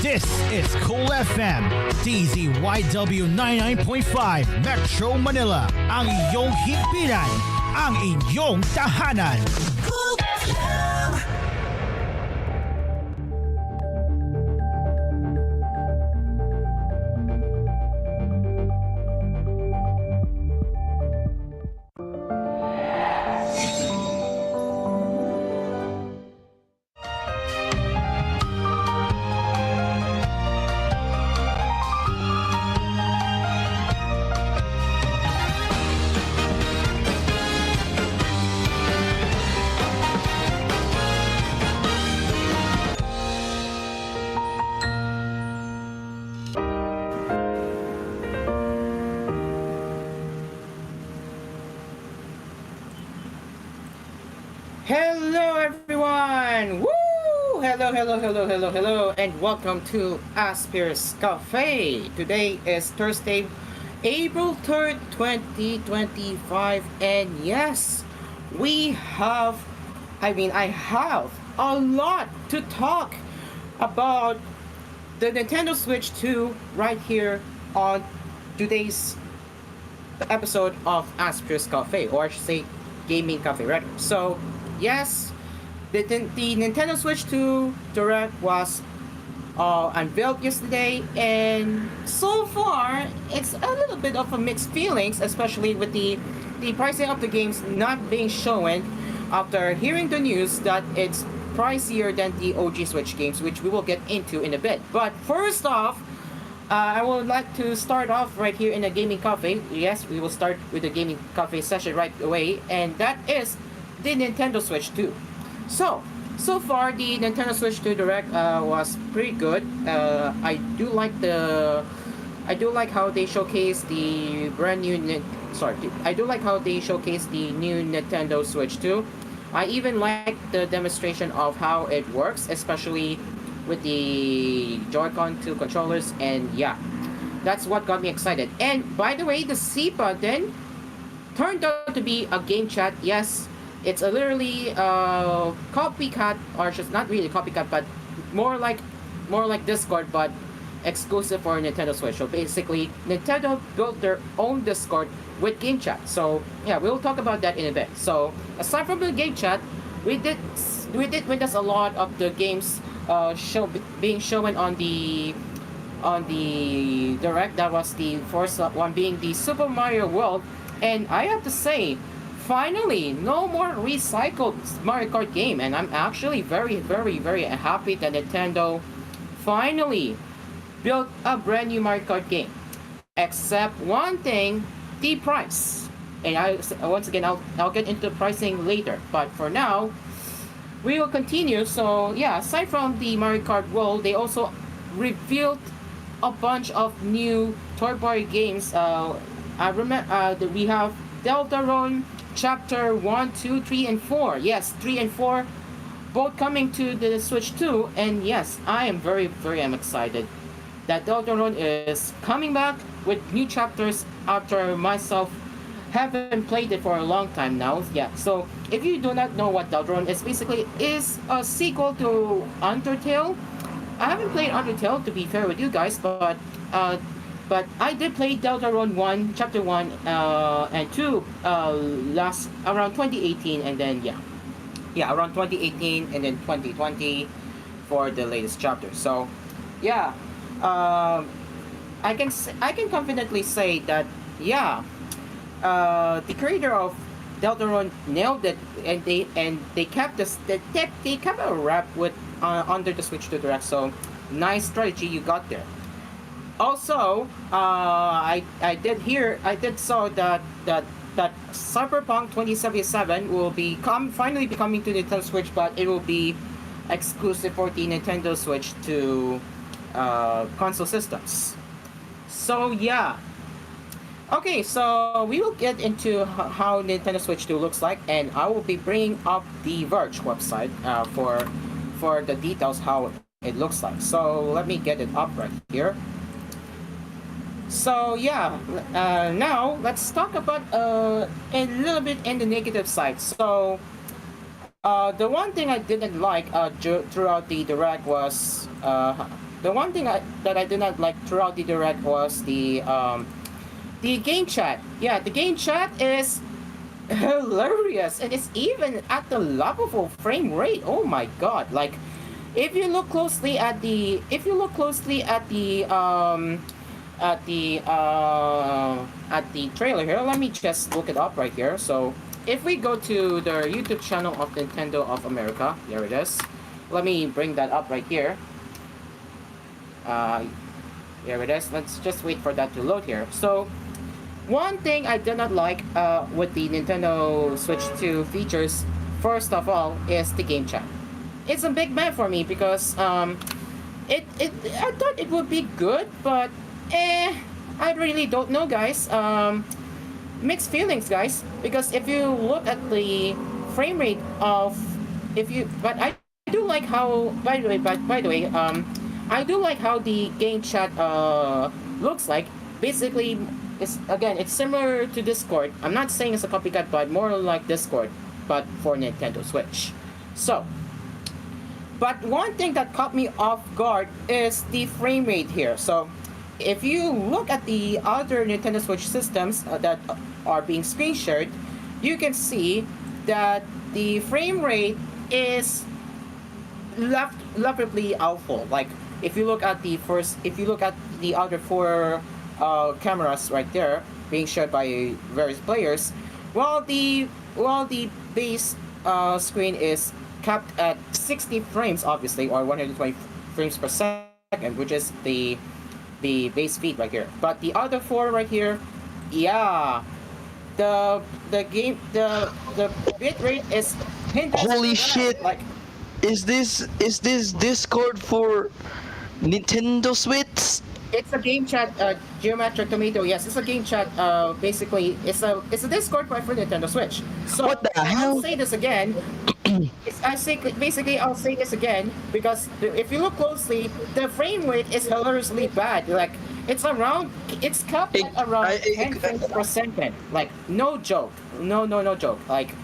This is Cool FM, DZYW 99.5 Metro Manila, ang iyong himpilan, ang inyong tahanan. Cool FM. Hello everyone! Woo! Hello, and welcome to Asphere's Cafe. Today is Thursday, April 3rd, 2025, and yes, I have a lot to talk about the Nintendo Switch 2 right here on today's episode of Asphere's Cafe, or I should say Gaming Cafe rather. So yes, the Nintendo Switch 2 Direct was unveiled yesterday, and so far it's a little bit of a mixed feelings, especially with the pricing of the games not being shown after hearing the news that it's pricier than the OG Switch games, which we will get into in a bit. But first off, I would like to start off right here in the Gaming Cafe. Yes, we will start with the Gaming Cafe session right away, and that is the Nintendo Switch 2. So far the Nintendo Switch 2 Direct was pretty good. I do like how they showcase the brand new I do like how they showcase the new Nintendo Switch 2. I even like the demonstration of how it works, especially with the Joy-Con 2 controllers, and yeah, that's what got me excited. And by the way, the C button turned out to be a game chat. Yes, it's a literally copycat, or just not really copycat, but more like Discord, but exclusive for Nintendo Switch. So basically, Nintendo built their own Discord with game chat. So yeah, we'll talk about that in a bit. So aside from the game chat, we did witness a lot of the games being shown on the Direct. That was the first one being the Super Mario World, and I have to say, finally, no more recycled Mario Kart game, and I'm actually very happy that Nintendo finally built a brand new Mario Kart game. Except one thing, the price. And once again, I'll get into pricing later. But for now, we will continue. So yeah, aside from the Mario Kart World, they also revealed a bunch of new third-party games. I remember that we have Deltarune Chapter 1, 2, 3, and 4. Yes, 3 and 4 both coming to the Switch 2. And yes, I am very excited that Deltarune is coming back with new chapters after myself haven't played it for a long time now. Yeah, so if you do not know what Deltarune is, basically is a sequel to Undertale. I haven't played Undertale, to be fair with you guys, but I did play Deltarune 1, Chapter 1 and 2 last around 2018, and then around 2018 and then 2020 for the latest chapter. So yeah, I can confidently say that the creator of Deltarune nailed it, and they kept a wrap with under the Switch 2 Direct. So nice strategy you got there. Also, I did saw that Cyberpunk 2077 will finally be coming to Nintendo Switch, but it will be exclusive for the Nintendo Switch to console systems. So yeah. Okay, so we will get into how Nintendo Switch 2 looks like, and I will be bringing up the Verge website for the details how it looks like. So let me get it up right here. So yeah, now let's talk about a little bit in the negative side. So The one thing I didn't like throughout the direct was the one thing that I did not like throughout the direct was the game chat. Yeah, the game chat is hilarious, and it's even at the lovable frame rate. Oh my god! Like, if you look closely at the at the trailer here, let me just look it up right here. So if we go to the YouTube channel of Nintendo of America, there it is. Let me bring that up right here. Uh, Here it is. Let's just wait for that to load here. So one thing I did not like with the Nintendo Switch 2 features, first of all, is the game chat. It's a big bang for me because I thought it would be good, but I really don't know, guys. Mixed feelings, guys. Because if you look at the frame rate of, but I do like how. By the way, I do like how the game chat looks like. Basically, it's similar to Discord. I'm not saying it's a copycat, but more like Discord, but for Nintendo Switch. So, but one thing that caught me off guard is the frame rate here. So, if you look at the other Nintendo Switch systems that are being screen shared, you can see that the frame rate is laughably awful. Like, if you look at the other four cameras right there being shared by various players, while the base screen is capped at 60 frames, obviously, or 120 frames per second, which is the base feed right here. But the other four right here, yeah, the bit rate is hindered. Holy shit! Like, Is this Discord for Nintendo Switch? it's a game chat, Geometric Tomato. Yes, it's a game chat. Basically, it's a Discord for Nintendo Switch. So What the hell? I'll say this again. I'll say this again because if you look closely, the frame rate is hilariously bad. Like, it's capped at around 10 frames per second. Like, no joke. No joke. Like,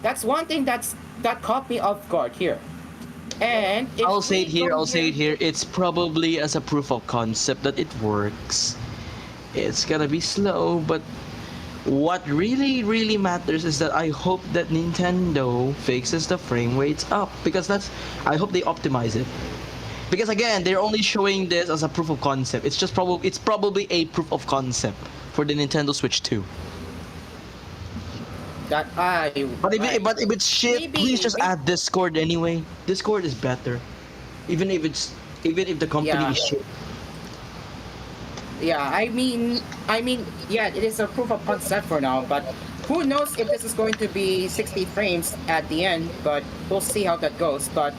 that's one thing that caught me off guard here. And if I'll say we it here. go I'll say it here. It's probably as a proof of concept that it works. It's gonna be slow, but what really matters is that I hope that Nintendo fixes the frame rates up, because I hope they optimize it. Because again, they're only showing this as a proof of concept. It's probably a proof of concept for the Nintendo Switch 2. that But if it's shit, maybe- please just maybe- add Discord anyway. Discord is better, even if the company Yeah. is shit. Yeah, yeah, it is a proof of concept for now, but who knows if this is going to be 60 frames at the end, but we'll see how that goes. But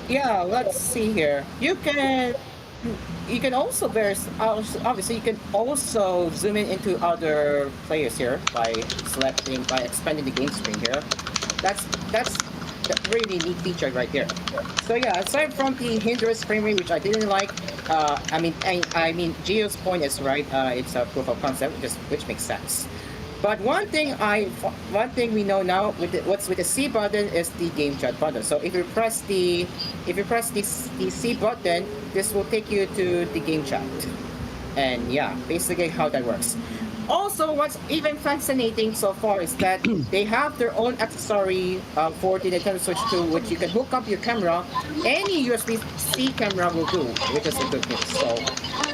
yeah, let's see here. You can also obviously you can also zoom in into other players here by expanding the game screen here. That's a really neat feature right there. So yeah, aside from the hindrance frame rate, which I didn't like, I mean Gio's point is right. It's a proof of concept, which makes sense. But one thing we know now what's with the C button is the game chat button. So if you press the C button, this will take you to the game chat. And yeah, basically how that works. Also, what's even fascinating so far is that they have their own accessory for the Nintendo Switch 2, which you can hook up your camera. Any USB-C camera will do, which is a good news. So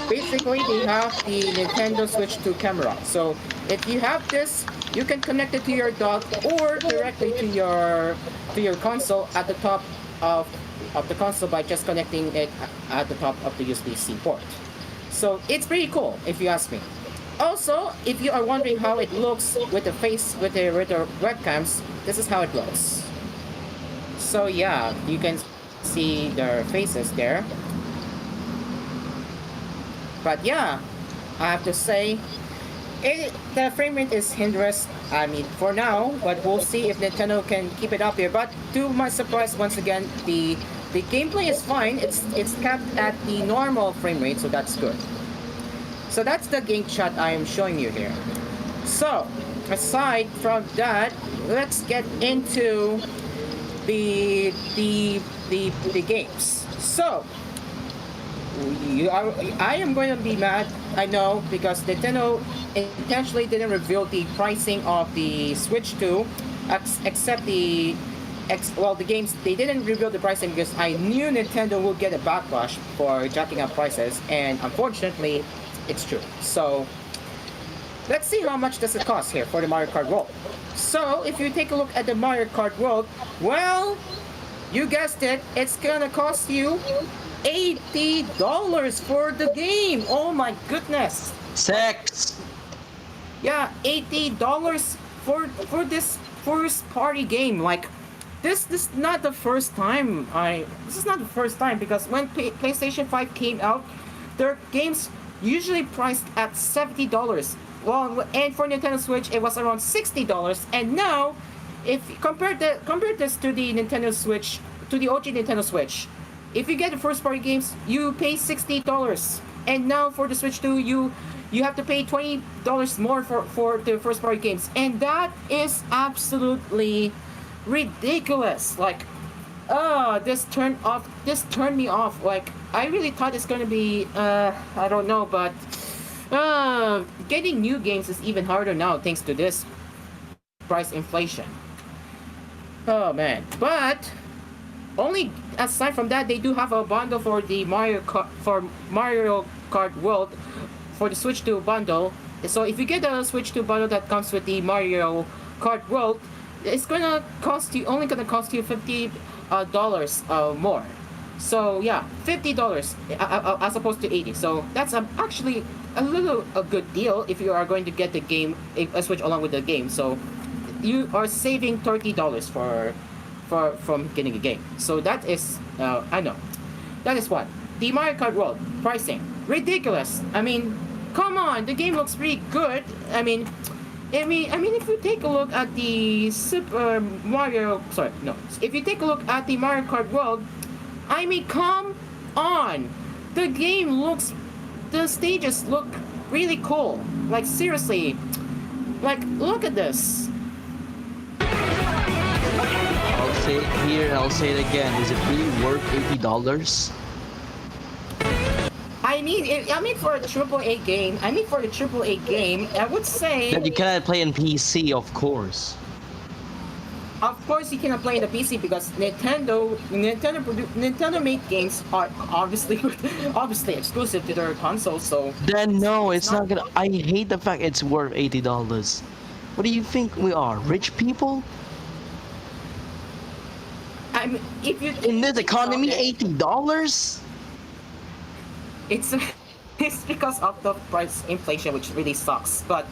basically, they have the Nintendo Switch 2 camera. So if you have this, you can connect it to your dock or directly to your console at the top of the console by just connecting it at the top of the USB-C port. So it's pretty cool, if you ask me. Also, if you are wondering how it looks with the webcams, this is how it looks. So yeah, you can see their faces there. But yeah, I have to say, the frame rate is hindrance. I mean, for now, but we'll see if Nintendo can keep it up here. But to my surprise, once again, the gameplay is fine. It's capped at the normal frame rate, so that's good. So that's the game chat I am showing you here. So, aside from that, let's get into the games. So I am going to be mad. I know because Nintendo intentionally didn't reveal the pricing of the Switch 2, except the games. They didn't reveal the pricing because I knew Nintendo would get a backlash for jacking up prices, and unfortunately, it's true. So let's see how much does it cost here for the Mario Kart World. So if you take a look at the Mario Kart World, well, you guessed it, it's gonna cost you $80 for the game. Oh my goodness. Sex. Yeah, $80 for this first party game. Like this is not the first time because when PlayStation 5 came out, their games usually priced at $70. Well, and for Nintendo Switch it was around $60, and now if you compare this to the Nintendo Switch, to the OG Nintendo Switch, if you get the first party games, you pay $60, and now for the Switch 2, you have to pay $20 more for the first party games, and that is absolutely ridiculous. Like, this turned me off. Like, I really thought it's gonna be, I don't know, but getting new games is even harder now thanks to this price inflation. Oh man, but only aside from that, they do have a bundle for the Mario Kart World for the Switch 2 bundle. So if you get a Switch 2 bundle that comes with the Mario Kart World, it's only gonna cost you $50 more. So yeah, $50 as opposed to $80. So that's actually a good deal if you are going to get the game, a Switch along with the game. So you are saving $30 from getting a game. So that is I know that is what the Mario Kart World pricing ridiculous. I mean, come on, the game looks pretty good. I mean, if you take a look at the if you take a look at the Mario Kart World, I mean, come on, the stages look really cool. Like seriously, like look at this. I'll say it here and I'll say it again. Is it really worth $80? I mean for the AAA game, I would say That you cannot play on PC, of course. of course you cannot play in the PC because Nintendo made games are obviously exclusive to their console. So Then no, it's not gonna. I hate the fact it's worth $80. What do you think we are, rich people? I mean, if you In this economy, $80? it's because of the price inflation, which really sucks. But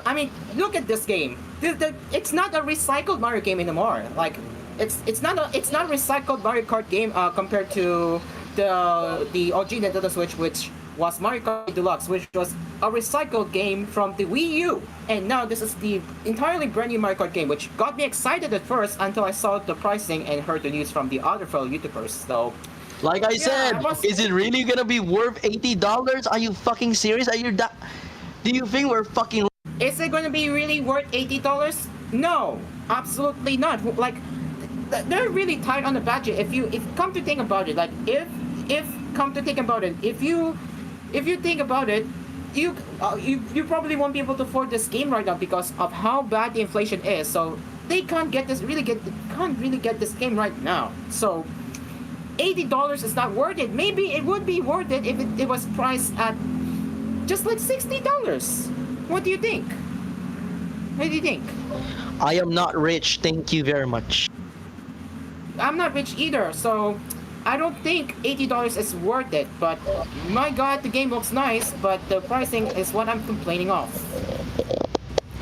I mean, look at this game. It's not a recycled Mario game anymore. Like, it's not recycled Mario Kart game compared to the OG Nintendo Switch, which was Mario Kart Deluxe, which was a recycled game from the Wii U. And now this is the entirely brand new Mario Kart game, which got me excited at first until I saw the pricing and heard the news from the other fellow YouTubers. So, Like I said, is it really gonna be worth $80? Are you fucking serious? Do you think we're fucking? is it going to be really worth $80? No, absolutely not. Like, they're really tight on the budget. If come to think about it, like if you think about it, you probably won't be able to afford this game right now because of how bad the inflation is. So they can't really get this game right now. So $80 is not worth it. Maybe it would be worth it if it was priced at just like $60. What do you think? What do you think? I am not rich, thank you very much. I'm not rich either, so I don't think $80 is worth it. But my God, the game looks nice, but the pricing is what I'm complaining of.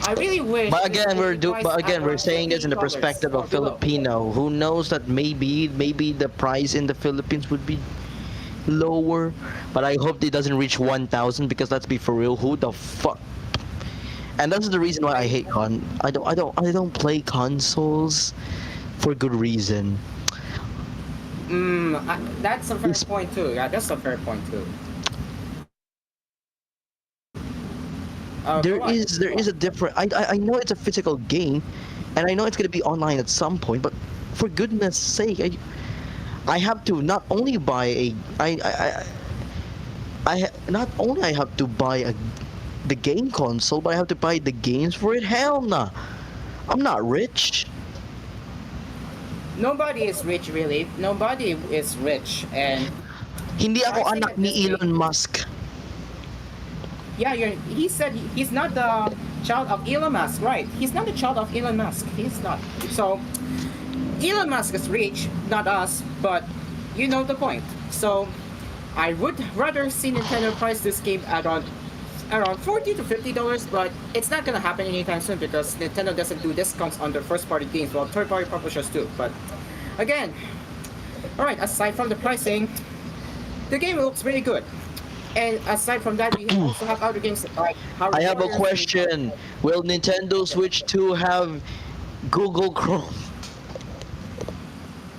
I really wish. But again, we're saying this in the perspective of Filipino who knows that maybe the price in the Philippines would be lower, but I hope it doesn't reach 1,000 because let's be for real, who the fuck? And that's the reason why I hate I don't play consoles for good reason. That's a fair point too. Yeah, that's a fair point too. There is a different. I know it's a physical game, and I know it's gonna be online at some point, but for goodness sake, I have to not only buy a not only I have to buy the game console, but I have to buy the games for it. Hell nah. I'm not rich. Nobody is rich, really. Nobody is rich, and Hindi ako I think anak at ni this age- Elon Musk. Yeah, he said he's not the child of Elon Musk, right? He's not the child of Elon Musk. He's not. So, Elon Musk is rich, not us, but you know the point. So, I would rather see Nintendo price this game at around $40 to $50, but it's not gonna happen anytime soon because Nintendo doesn't do discounts on their first-party games, while third-party publishers do. But again, all right. Aside from the pricing, the game looks really good. And aside from that, we also have other games like Hyrule I have a Warriors. question. Will Nintendo Switch 2 have Google Chrome?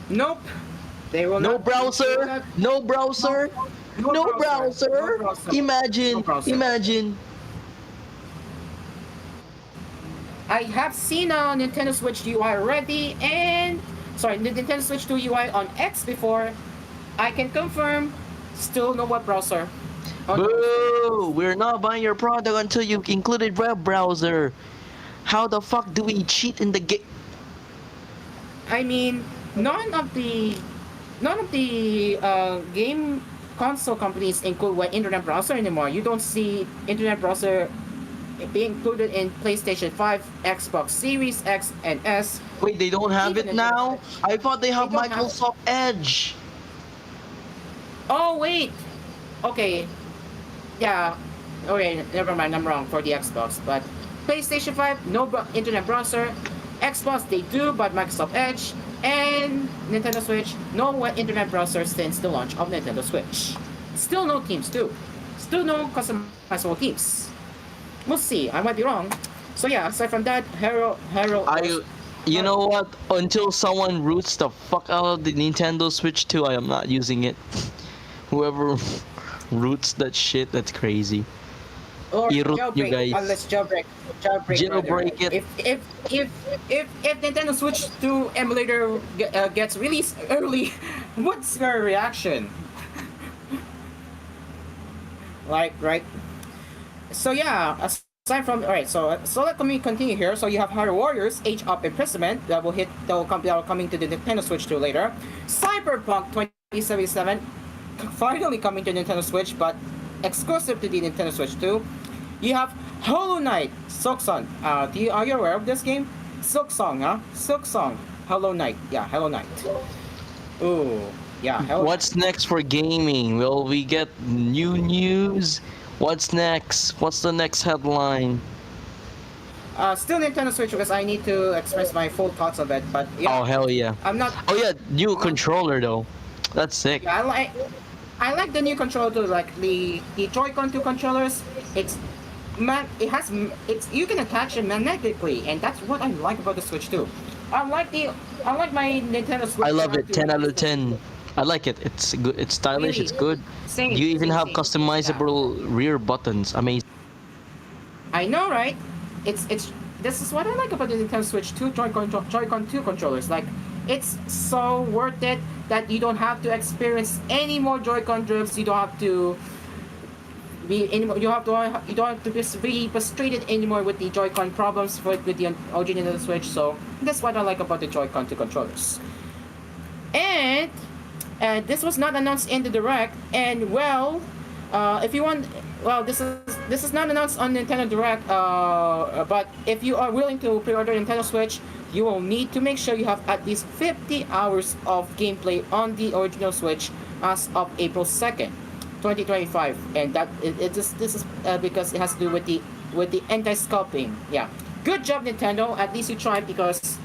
Nope. They will No not. They will browser? not- No browser? No No browser. browser? No browser. Imagine, No browser. imagine. I have seen a Nintendo Switch UI already, and the Nintendo Switch 2 UI on X before. I can confirm, still no web browser. Boo! We're not buying your product until you included web browser. How the fuck do we cheat in the game? I mean, none of the game console companies include internet browser anymore. You don't see internet browser being included in PlayStation 5, Xbox Series X and S. Wait, they don't have Even it in now? the- I thought they have They don't have- Microsoft Edge. Oh wait, okay, yeah, okay, never mind. I'm wrong for the Xbox, but PlayStation 5 no internet browser. Xbox they do, but Microsoft Edge and Nintendo Switch no internet browser since the launch of Nintendo Switch. Still no themes too. Still no customizable themes. We'll see. I might be wrong. So yeah, aside from that, Hero. You know what? Until someone roots the fuck out of the Nintendo Switch 2, I am not using it. Whoever roots that shit, that's crazy. Or You jailbreak, guys. unless jailbreak Jailbreak rather. it. If Nintendo Switch 2 emulator gets released early, what's your reaction? Like, right? So yeah, aside from so let me continue here. So you have Hyrule Warriors Age of Imprisonment that will coming to the Nintendo Switch 2 later. Cyberpunk 2077 finally coming to Nintendo Switch, but exclusive to the Nintendo Switch 2. You have Hollow Knight Silksong. Are you aware of this game? Silksong, huh? Silksong. Hollow Knight. Yeah, Hollow Knight. Ooh, yeah. What's next for gaming? Will we get new news? What's next? What's the next headline? Still Nintendo Switch because I need to express my full thoughts of it. But yeah, Oh hell yeah! I'm not. Oh yeah, new controller though. That's sick. Yeah, I like the new controller too. Like the Joy-Con 2 controllers. You can attach it magnetically, and that's what I like about the Switch too. I like my Nintendo Switch. I love to it. have 10 out of to- 10. I like it. It's good. It's stylish. Really? It's good. Same, You even same, have same. customizable rear buttons. Amazing. I know, right? It's this is what I like about the Nintendo Switch 2 Joy-Con 2 controllers. Like, it's so worth it that you don't have to experience any more Joy-Con drifts. You don't have to be anymore. You don't have to be frustrated anymore with the Joy-Con problems with the OG Nintendo Switch. So that's what I like about the Joy-Con 2 controllers. And this was not announced in the Direct. And well, if you want, well, this is not announced on Nintendo Direct. But if you are willing to pre-order Nintendo Switch, you will need to make sure you have at least 50 hours of gameplay on the original Switch as of April 2nd, 2025. And that this is because it has to do with the anti-scalping. Yeah, good job Nintendo. At least you tried, because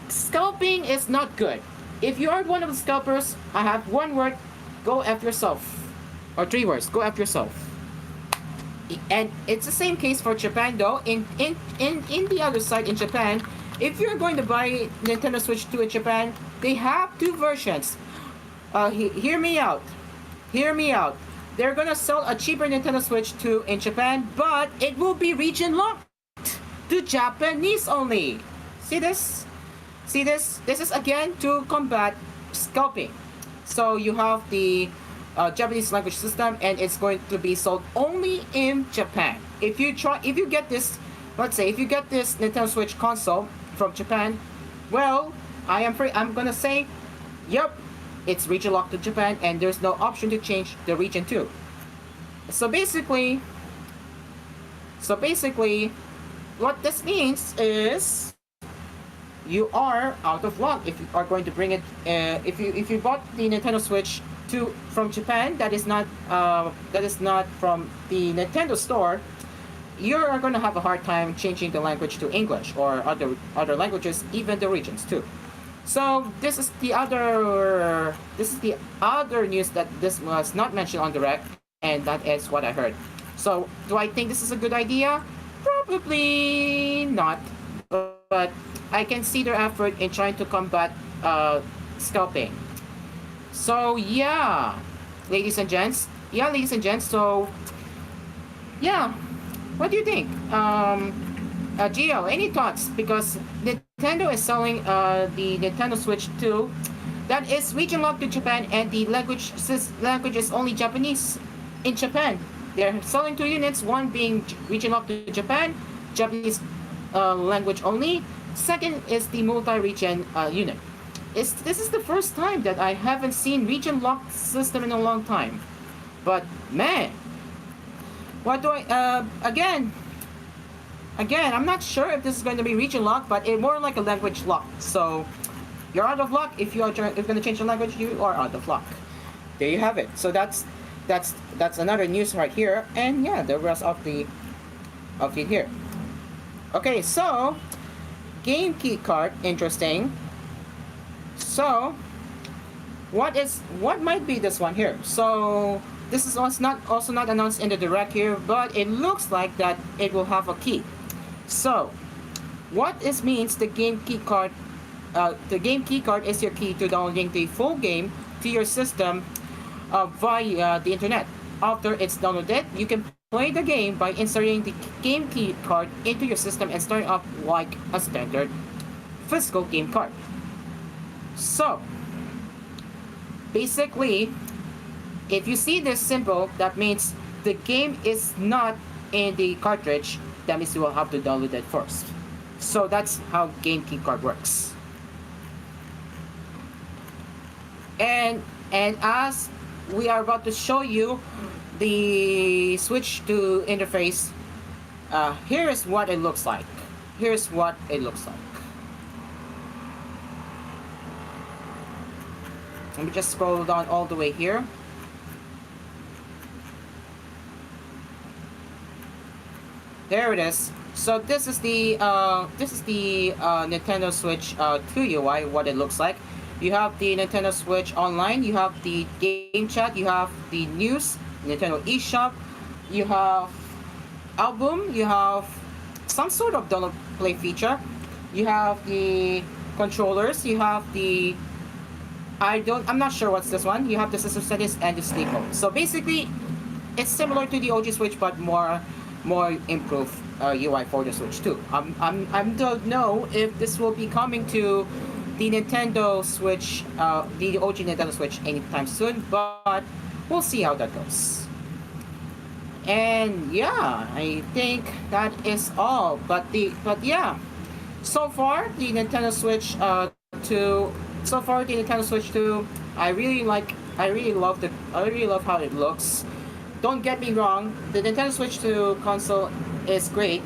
scalping is not good. If you are one of the scalpers, I have one word: go F yourself. Or 3 words: go F yourself. And it's the same case for Japan though. In the other side, in Japan, if you're going to buy Nintendo Switch 2 in Japan, they have 2 versions. Hear me out. Hear me out. They're gonna sell a cheaper Nintendo Switch 2 in Japan, but it will be region locked to Japanese only. See this? See this? This is again to combat scalping. So you have the Japanese language system, and it's going to be sold only in Japan. If you get this, let's say, if you get this Nintendo Switch console from Japan, well, I'm gonna say, yep, it's region locked to Japan, and there's no option to change the region too. So basically, what this means is you are out of luck if you are going to bring it. If you bought the Nintendo Switch from Japan, that is not from the Nintendo store, you are going to have a hard time changing the language to English or other languages, even the regions too. So this is the other news that this was not mentioned on Direct, and that is what I heard. So do I think this is a good idea? Probably not, but I can see their effort in trying to combat scalping. So yeah, ladies and gents. So yeah, what do you think? Gio, any thoughts? Because Nintendo is selling the Nintendo Switch 2 that is region locked to Japan, and the language is only Japanese in Japan. They're selling 2 units, one being region locked to Japan, Japanese language only. Second is the multi-region unit. This is the first time that I haven't seen region locked system in a long time. But man, what do I again, I'm not sure if this is going to be region locked, but it's more like a language lock. So you're out of luck if you're going to change the language. You are out of luck. There you have it. So that's another news right here, and yeah, the rest of it here. Okay, so game key card, interesting. So what might be this one here? So this is also not announced in the Direct here, but it looks like that it will have a key. So what this means, the game key card is your key to downloading the full game to your system via the internet. After it's downloaded, you can play the game by inserting the game key card into your system and starting up like a standard physical game card. So basically, if you see this symbol, that means the game is not in the cartridge. That means you will have to download it first. So that's how game key card works. And as we are about to show you the Switch 2 interface, here is what it looks like. Let me just scroll down all the way here. There it is. So this is the Nintendo Switch 2 UI. What it looks like. You have the Nintendo Switch Online. You have the game chat. You have the news, Nintendo eShop. You have album. You have some sort of download play feature. You have the controllers. You have the I'm not sure what's this one. You have the system settings and the sleep mode. So basically, it's similar to the OG Switch, but more improved UI for the Switch 2. I don't know if this will be coming to the Nintendo Switch, the OG Nintendo Switch anytime soon, but we'll see how that goes. And yeah, I think that is all. But yeah, so far the Nintendo Switch 2. So far, the Nintendo Switch 2, I really love how it looks. Don't get me wrong, the Nintendo Switch 2 console is great,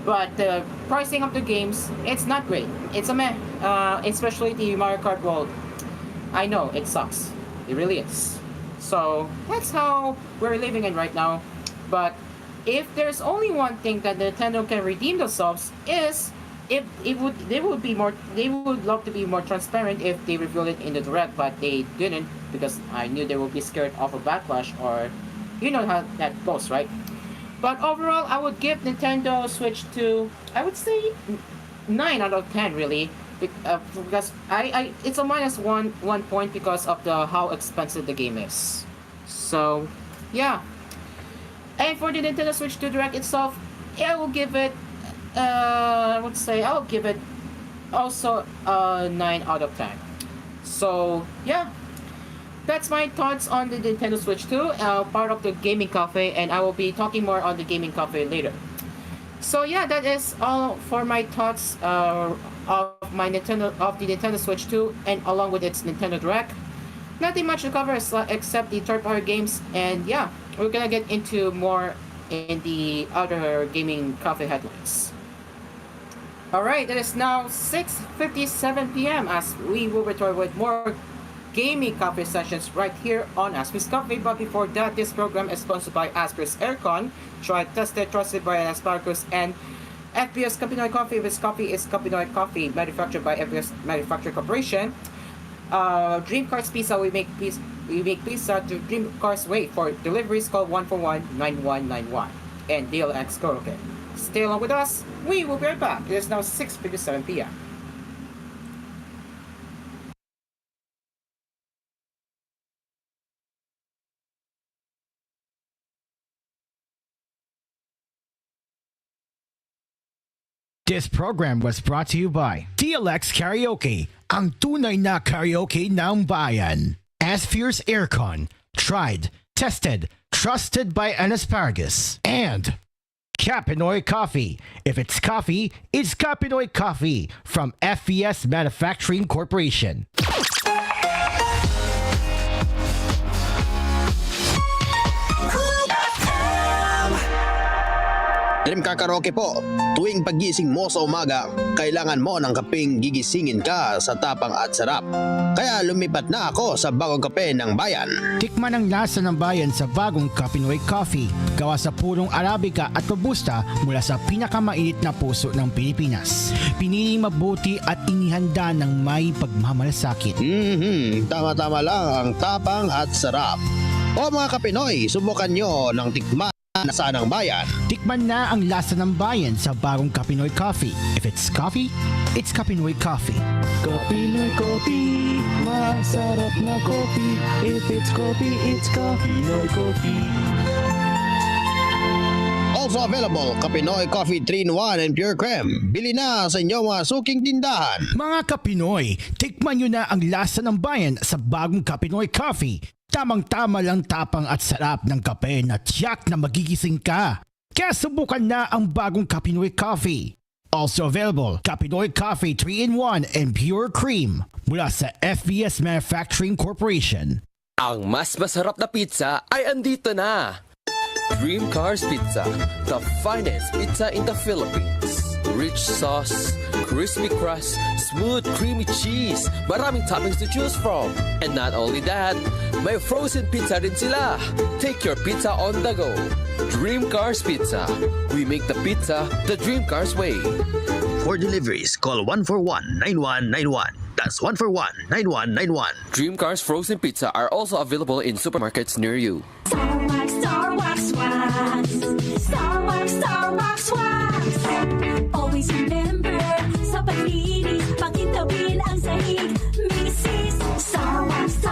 but the pricing of the games, it's not great. It's a meh, especially the Mario Kart World. I know, it sucks. It really is. So, that's how we're living in right now. But if there's only one thing that Nintendo can redeem themselves is they would love to be more transparent if they revealed it in the Direct, but they didn't, because I knew they would be scared of a backlash, or you know how that goes, right? But overall, I would give Nintendo Switch 2, I would say 9 out of 10 really, because it's a minus one point because of how expensive the game is. So yeah, and for the Nintendo Switch 2 Direct itself, I will give it I'll give it also 9 out of 10. So yeah, that's my thoughts on the Nintendo Switch 2, part of the Gaming Cafe, and I will be talking more on the Gaming Cafe later. So yeah, that is all for my thoughts of the Nintendo Switch 2, and along with its Nintendo Direct. Nothing much to cover except the third-party games, and yeah, we're gonna get into more in the other Gaming Cafe headlines. Alright, it is now 6:57 p.m. as we will return with more Gaming Cafe sessions right here on Asphere's Cafe. But before that, this program is sponsored by Asphere's Aircon, tried, tested, trusted by Asparagus, and FBS Kapinoy Coffee. This coffee is Kapinoy Coffee, manufactured by FBS Manufacturing Corporation. Dream Cars Pizza, we make pizza to Dream Cars Way. For deliveries, call 141-9191. And DLX Koroke. Stay along with us. We will be right back. It is now 6:57 p.m. This program was brought to you by DLX Karaoke, ang tunay na karaoke ng bayan. Asphere's Aircon, tried, tested, trusted by an Asparagus. And Kapinoy Coffee. If it's coffee, it's Kapinoy Coffee from FES Manufacturing Corporation. Dream Car Karaoke po. Tuwing paggising mo sa umaga, kailangan mo ng kapeng gigisingin ka sa tapang at sarap. Kaya lumipat na ako sa bagong kape ng bayan. Tikman ang lasa ng bayan sa bagong Kapinoy Coffee. Gawa sa purong Arabica at robusta mula sa pinakamainit na puso ng Pilipinas. Piniling mabuti at inihanda ng may pagmamalasakit. Tama-tama lang ang tapang at sarap. O mga Kapinoy, subukan nyo ng tikman na sa ng bayan. Tikman na ang lasa ng bayan sa bagong Kapinoy Coffee. If it's coffee, it's Kapinoy Coffee. Kapinoy Coffee, masarap na coffee. If it's coffee, it's Kapinoy Coffee. Also available, Kapinoy Coffee 3-in-1 and Pure Creme. Bili na sa inyong mga suking tindahan. Mga Kapinoy, tikman nyo na ang lasa ng bayan sa bagong Kapinoy Coffee. Tamang-tama lang tapang at sarap ng kape na tiyak na magigising ka. Kaya subukan na ang bagong Kapinoy Coffee. Also available, Kapinoy Coffee 3-in-1 and Pure Cream mula sa FBS Manufacturing Corporation. Ang mas masarap na pizza ay andito na! Dream Cars Pizza, the finest pizza in the Philippines. Rich sauce, crispy crust, smooth creamy cheese, maraming toppings to choose from. And not only that, may frozen pizza rin sila. Take your pizza on the go. Dream Cars Pizza. We make the pizza the Dream Cars way. For deliveries, call 141-9191. That's 141-9191. Dream Cars Frozen Pizza are also available in supermarkets near you. Star Wax Wax. Star Wax Wax. Always remember, sa paglinis, pakitawin ang sahig. Mrs. Star Wax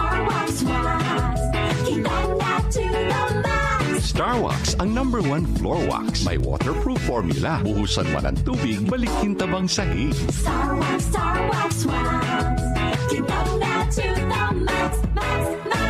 Wax. Kita na to the max. Star Wax, ang #1 floor wax. May waterproof formula. Buhusan man ang tubig, balikin tabang sahig. Star Wax Wax. Kita na to the max.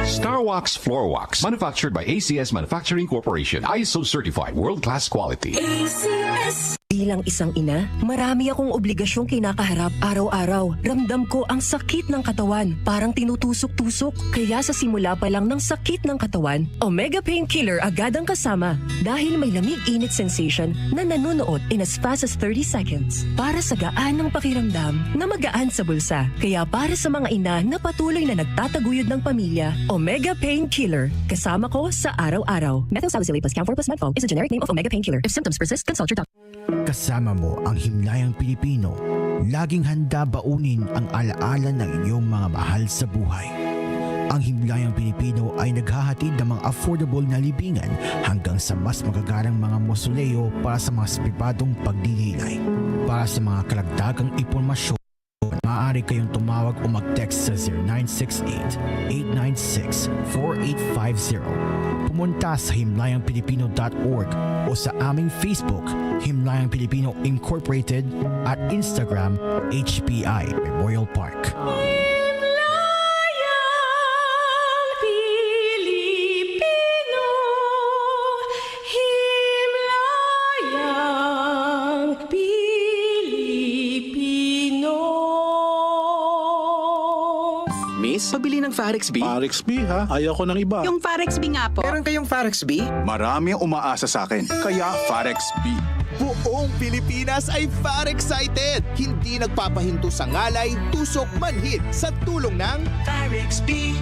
Star Wax Floor Wax, manufactured by ACS Manufacturing Corporation. ISO certified, world-class quality. ACS. Bilang isang ina, marami akong obligasyong kinakaharap araw-araw. Ramdam ko ang sakit ng katawan, parang tinutusok-tusok. Kaya sa simula pa lang ng sakit ng katawan, Omega Painkiller agad ang kasama. Dahil may lamig-init sensation na nanunuot in as fast as 30 seconds. Para sa gaan ng pakiramdam na magaan sa bulsa. Kaya para sa mga ina na patuloy na nagtataguyod ng pamilya, Omega Painkiller. Kasama ko sa araw-araw. Methylsalicylate plus Camphor plus Medfol is a generic name of Omega Painkiller. If symptoms persist, consult your doctor. Kasama mo ang himlayang Pilipino. Laging handa baunin ang alaala ng inyong mga mahal sa buhay. Ang himlayang Pilipino ay naghahatid ng mga affordable na libingan hanggang sa mas magagarang mga mausoleo para sa mga pribadong pagdililay. Para sa mga karagdagang impormasyon, maaari kayong tumawag o mag-text sa 0968-896-4850. Pumunta sa himlayangpilipino.org o sa aming Facebook, Himlayang Pilipino Incorporated, at Instagram, HPI Memorial Park. Himlayang Pilipino, Himlayang Pilipino. Miss, pabili ng Farex B. Farex B ha? Ayaw ko ng iba. Yung Farex B nga po. Meron kayong Farex B? Marami ang umaasa sa akin. Kaya Farex B. Buong Pilipinas ay far excited. Hindi nagpapahinto sa ngalay, tusok, manhid sa tulong ng Farex B,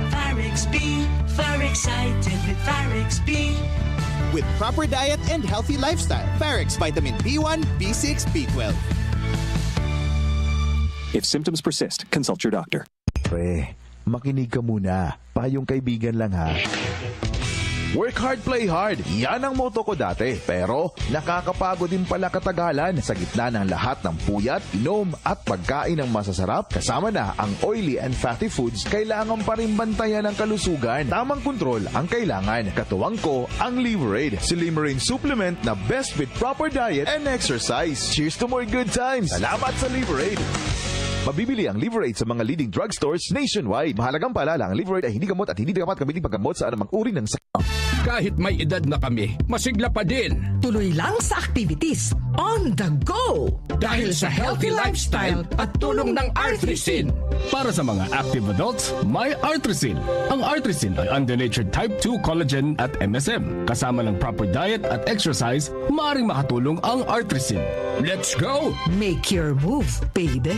Farex B, far excited with Farex B. with proper diet and healthy lifestyle. Farex Vitamin B1, B6, B12. If symptoms persist, consult your doctor. Pre, makinig ka muna. Payong kaibigan lang ha. Work hard, play hard. Yan ang motto ko dati. Pero nakakapagod din pala katagalan sa gitna ng lahat ng puyat, inom at pagkain ng masasarap. Kasama na ang oily and fatty foods, kailangan pa rin bantayan ang kalusugan. Tamang kontrol ang kailangan. Katuwang ko ang Liverade, si Limerine supplement na best with proper diet and exercise. Cheers to more good times. Salamat sa Liverade. Mabibili ang Liverade sa mga leading drugstores nationwide. Mahalagang paalala, ang Liverade ay hindi gamot at hindi dapat gamitin paggamot sa anumang uri ng sakit. Kahit may edad na kami, masigla pa din. Tuloy lang sa activities. On the go! Dahil sa healthy lifestyle at tulong ng Artrisin. Para sa mga active adults, may Artrisin. Ang Artrisin ay undenatured type 2 collagen at MSM. Kasama ng proper diet at exercise, maaaring makatulong ang Artrisin. Let's go! Make your move, baby.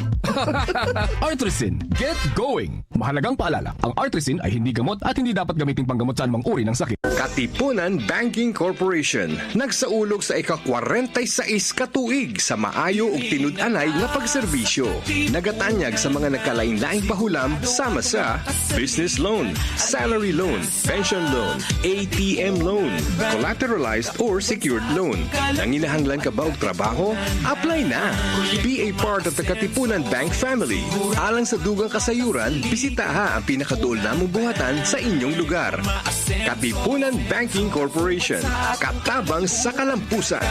Artrisin, get going! Mahalagang paalala, ang Artrisin ay hindi gamot at hindi dapat gamitin panggamot sa anumang uri ng sakit. Katipunan Banking Corporation nagsaulog sa ika-46 katuig sa maayo ug tinud-anay nga pagserbisyo. Nagatanyag sa mga nagkalain-laing pahulam sama sa business loan, salary loan, pension loan, ATM loan, collateralized or secured loan. Nanginahanglan ka ba og trabaho? Apply na! Be a part of the Katipunan Bank family. Alang sa dugang kasayuran, bisitaha ang pinakaduol namong buhatan sa inyong lugar. Katipunan Banking Corporation. Katabang sa kalampusan.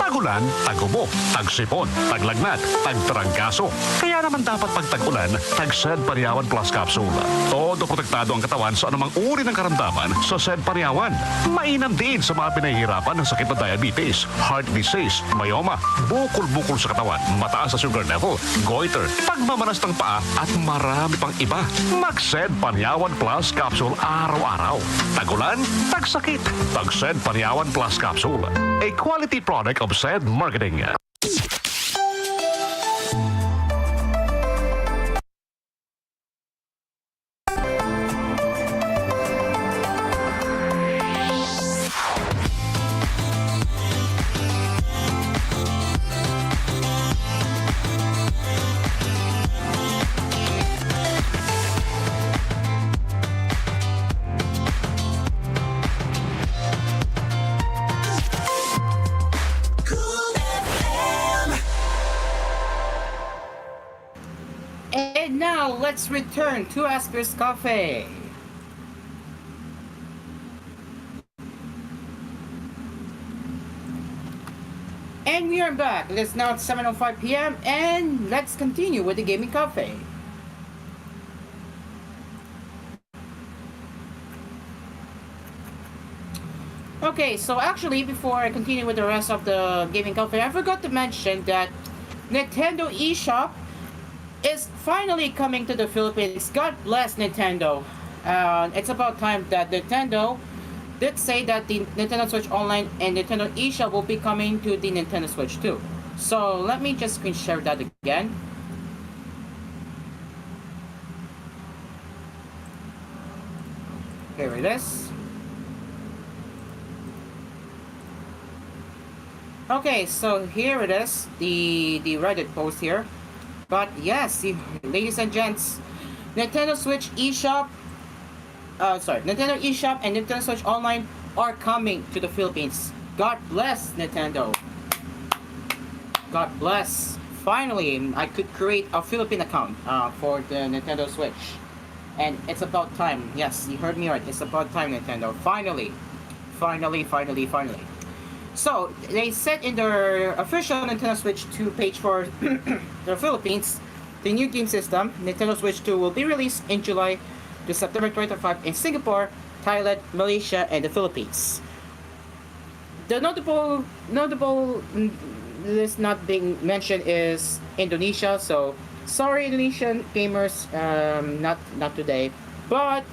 Tagulan, tagubok, tagsipon, taglagnat, tagtarangkaso. Kaya naman dapat pag tag-ulan, tag-Sed Pariawan Plus Capsule. Todo protektado ang katawan sa anumang uri ng karamdaman sa Sed Pariawan. Mainam din sa mga pinahihirapan ng sakit na diabetes, heart disease, myoma, bukol-bukol sa katawan, mataas sa sugar level, goiter, pagmamanas ng paa, at marami pang iba. Mag-Sed Pariawan Plus Capsule araw-araw. Tagulan, tagsakit, tag-Sed Pariawan Plus Capsule. A quality product of Sed Marketing. And now let's return to Asphere's Cafe. And we are back. It is now 7:05 p.m. and let's continue with the gaming cafe. Okay, so actually before I continue with the rest of the gaming cafe, I forgot to mention that Nintendo eShop is finally coming to the Philippines. God bless Nintendo. It's about time that Nintendo did say that the Nintendo Switch Online and Nintendo eShop will be coming to the Nintendo Switch too. So let me just screen share that again. Here it is. Okay, so here it is, the Reddit post here. But yes, ladies and gents, Nintendo Switch eShop, Nintendo eShop and Nintendo Switch Online are coming to the Philippines. God bless Nintendo. God bless. Finally, I could create a Philippine account for the Nintendo Switch. And it's about time. Yes, you heard me right. It's about time, Nintendo. Finally. So they said in their official Nintendo Switch 2 page for the Philippines, the new game system, Nintendo Switch 2, will be released in July to September 25 in Singapore, Thailand, Malaysia, and the Philippines. The notable list not being mentioned is Indonesia. So sorry, Indonesian gamers, not today. But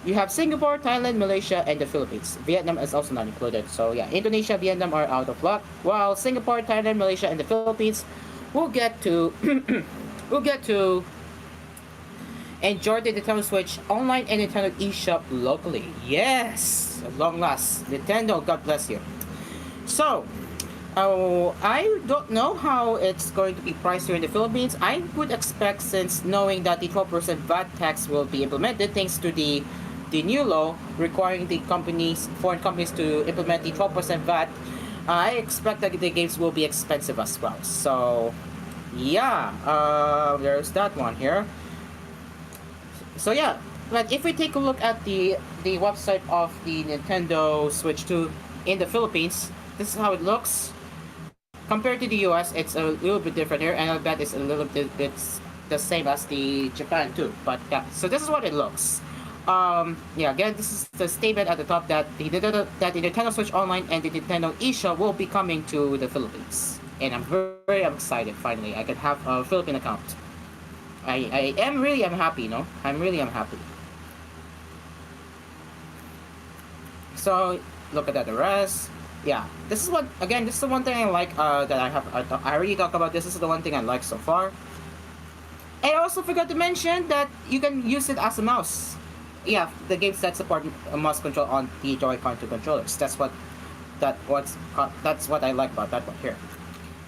you have Singapore, Thailand, Malaysia, and the Philippines. Vietnam is also not included. So yeah, Indonesia, Vietnam are out of luck. While Singapore, Thailand, Malaysia, and the Philippines will get to will get to enjoy the Nintendo Switch online and Nintendo eShop locally. Yes, at long last, Nintendo, God bless you. So, I don't know how it's going to be priced here in the Philippines. I would expect, since knowing that the 12% VAT tax will be implemented thanks to the new law requiring the foreign companies to implement the 12% VAT, I expect that the games will be expensive as well. So, yeah, there's that one here. So yeah, but if we take a look at the website of the Nintendo Switch 2 in the Philippines, this is how it looks. Compared to the US, it's a little bit different here, and I bet it's a little bit the same as the Japan too. But yeah, so this is what it looks. Yeah, again, this is the statement at the top that the Nintendo Switch Online and the Nintendo eShop will be coming to the Philippines, and I'm very excited. Finally, I can have a Philippine account. I am really happy, no? I'm happy. So look at that, the rest. Yeah, this is the one thing I like that I already talked about. This is the one thing I like so far. And I also forgot to mention that you can use it as a mouse. Yeah, the games that support a mouse control on the Joy-Con 2 controllers. That's what I like about that one here.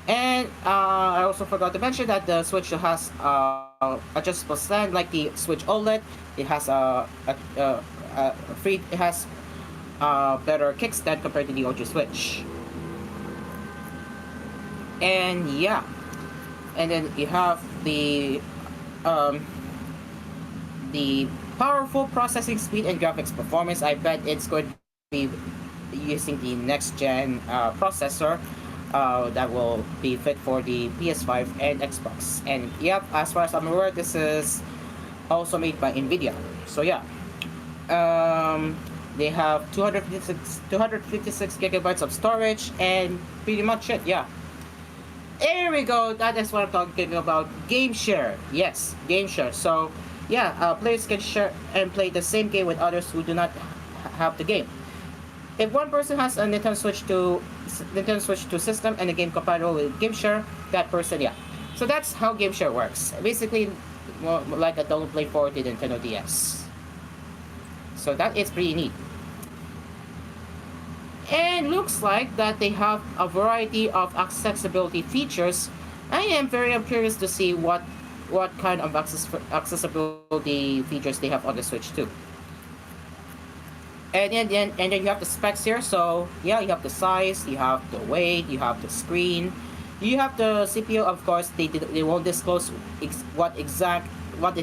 And I also forgot to mention that the Switch has adjustable stand like the Switch OLED. It has it has better kickstand compared to the OG Switch. And yeah, and then you have the powerful processing speed and graphics performance. I bet it's going to be using the next gen processor that will be fit for the PS5 and Xbox. And yep, as far as I'm aware, this is also made by Nvidia. So yeah, they have 256 gigabytes of storage, and pretty much it. Yeah, there we go. That is what I'm talking about. Game share. Yes, game share. So yeah, players can share and play the same game with others who do not have the game. If one person has a Nintendo Switch 2 system and a game compatible with Game Share, that person, yeah. So that's how Game Share works. Basically, like a download play for the Nintendo DS. So that is pretty neat. And looks like that they have a variety of accessibility features. I am very curious to see what kind of accessibility features they have on the Switch 2. And then you have the specs here. So yeah, you have the size, you have the weight, you have the screen, you have the CPU. Of course, they won't disclose what exactly what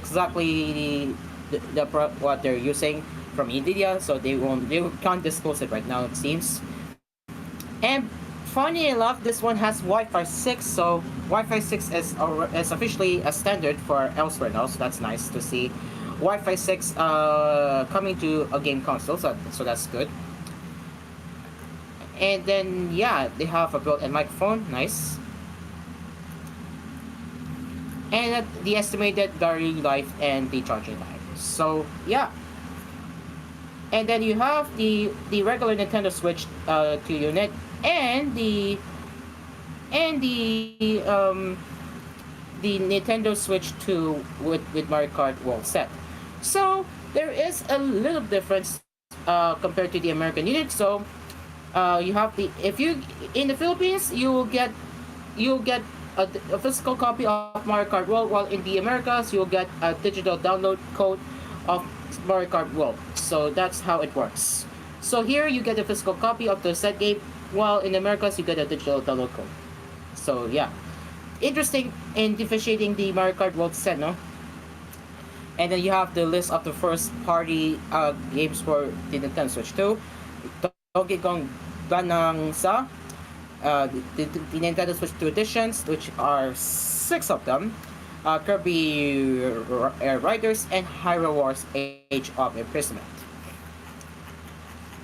they're using from Nvidia, so they can't disclose it right now, it seems. And funny enough, this one has Wi-Fi 6, so Wi-Fi 6 is officially a standard for elsewhere now, so that's nice to see. Wi-Fi 6 coming to a game console, so that's good. And then yeah, they have a built-in microphone, nice. And the estimated battery life and the charging life. So yeah. And then you have the regular Nintendo Switch 2 unit and the Nintendo Switch 2 with Mario Kart World set. So there is a little difference compared to the American unit. So you have in the Philippines you'll get a physical copy of Mario Kart World, while in the Americas you'll get a digital download code of Mario Kart World. So that's how it works. So here you get a physical copy of the set game, while in the Americas you get a digital download code. So yeah, interesting in differentiating the Mario Kart World set, no? And then you have the list of the first party games for the Nintendo Switch 2. Donkey Kong Banangsa, the Nintendo Switch 2 editions, which are 6 of them. Kirby Air Riders and Hyrule Wars Age of Imprisonment.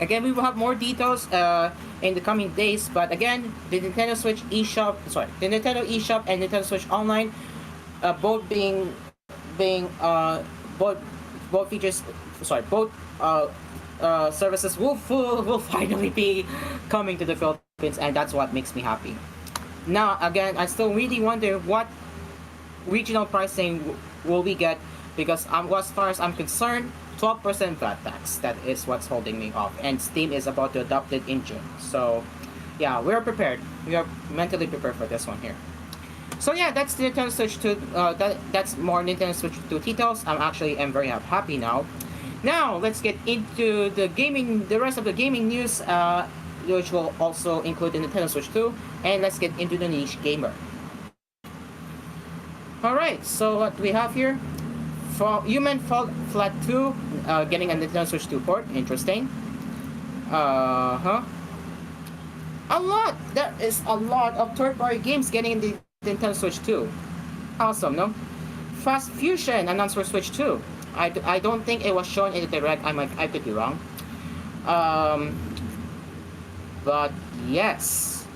Again, we will have more details in the coming days, but again, the Nintendo Switch the Nintendo eShop and Nintendo Switch Online, both both features, both services will finally be coming to the Philippines, and that's what makes me happy. Now, again, I still really wonder what regional pricing will we get, because as far as I'm concerned, 12% VAT tax, that is what's holding me off, and Steam is about to adopt it in June. So yeah, we're prepared. We are mentally prepared for this one here. So yeah, that's the Nintendo Switch 2. That's more Nintendo Switch 2 details. I'm very happy now. Now let's get into the rest of the gaming news, which will also include the Nintendo Switch 2, and let's get into the niche gamer. Alright, so what do we have here? For Human Fall Flat 2, getting a Nintendo Switch 2 port. Interesting. A lot! There is a lot of third-party games getting in the Nintendo Switch 2. Awesome, no? Fast Fusion announced for Switch 2. I don't think it was shown in the direct. I could be wrong. But yes.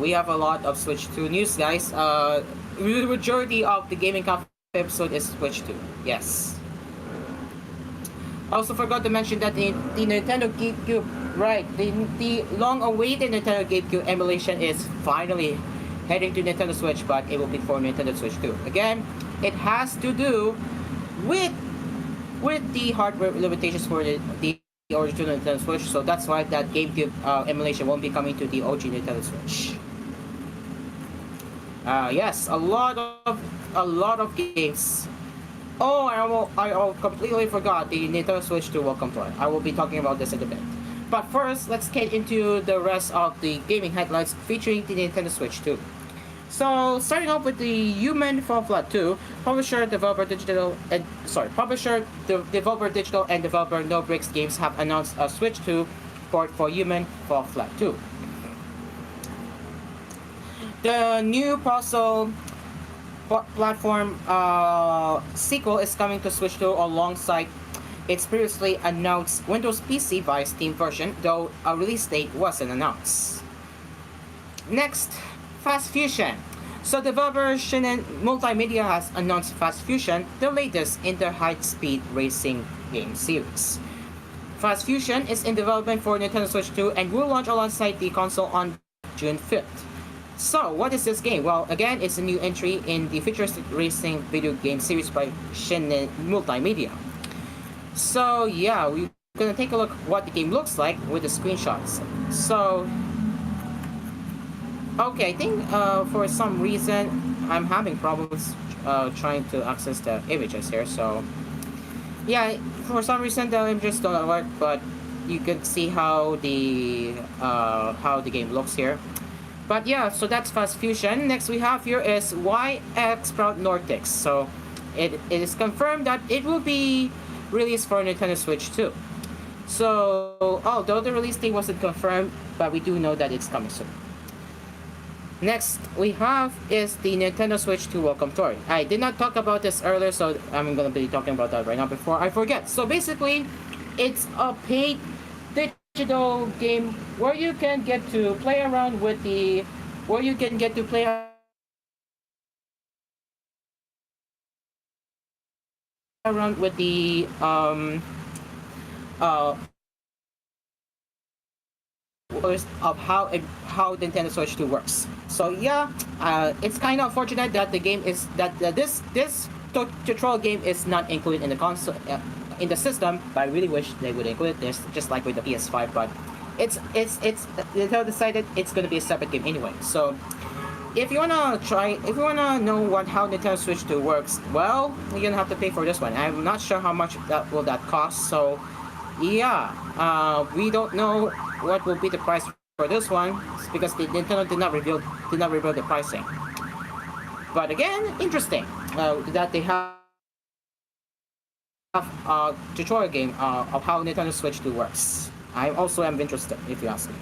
We have a lot of Switch 2 news, guys. The majority of the Gaming Cafe episode is Switch 2. Yes. I also forgot to mention that the Nintendo GameCube, right? The long-awaited Nintendo GameCube emulation is finally heading to Nintendo Switch, but it will be for Nintendo Switch 2. Again, it has to do with the hardware limitations for the original Nintendo Switch, so that's why that GameCube emulation won't be coming to the OG Nintendo Switch. Yes, a lot of games. Oh, I completely forgot the Nintendo Switch 2 Welcome Tour. I will be talking about this in a bit. But first, let's get into the rest of the gaming headlines featuring the Nintendo Switch 2. So, starting off with the Human Fall Flat 2, Publisher, Developer Digital, and developer No Bricks Games have announced a Switch 2 port for Human Fall Flat 2. The new puzzle platform sequel is coming to Switch 2 alongside its previously announced Windows PC via Steam version, though a release date wasn't announced. Next, Fast Fusion. So developer Shinen Multimedia has announced Fast Fusion, the latest in their high-speed racing game series. Fast Fusion is in development for Nintendo Switch 2 and will launch alongside the console on June 5th. So, what is this game? Well, again, it's a new entry in the futuristic racing video game series by Shinen Multimedia. So, yeah, we're gonna take a look at what the game looks like with the screenshots. So, okay, I think for some reason I'm having problems trying to access the images here. So, yeah, for some reason the images don't work, but you can see how the game looks here. But yeah, so that's Fast Fusion. Next we have here is YX Proud Nordics. So it is confirmed that it will be released for Nintendo Switch 2. So although the release date wasn't confirmed, but we do know that it's coming soon. Next we have is the Nintendo Switch 2 Welcome Tour. I did not talk about this earlier, so I'm gonna be talking about that right now before I forget. So basically, it's a paid digital game where you can get to play around with the of how Nintendo Switch 2 works. So yeah, it's kind of unfortunate that this tutorial game is not included in the console. In the system, but I really wish they would include this, just like with the PS5. But it's Nintendo decided it's gonna be a separate game anyway. So if you wanna know how Nintendo Switch 2 works, well, you're gonna have to pay for this one. I'm not sure how much that will cost. So yeah, we don't know what will be the price for this one because Nintendo did not reveal the pricing. But again, interesting that they have a tutorial game of how Nintendo Switch 2 works. I also am interested, if you ask me.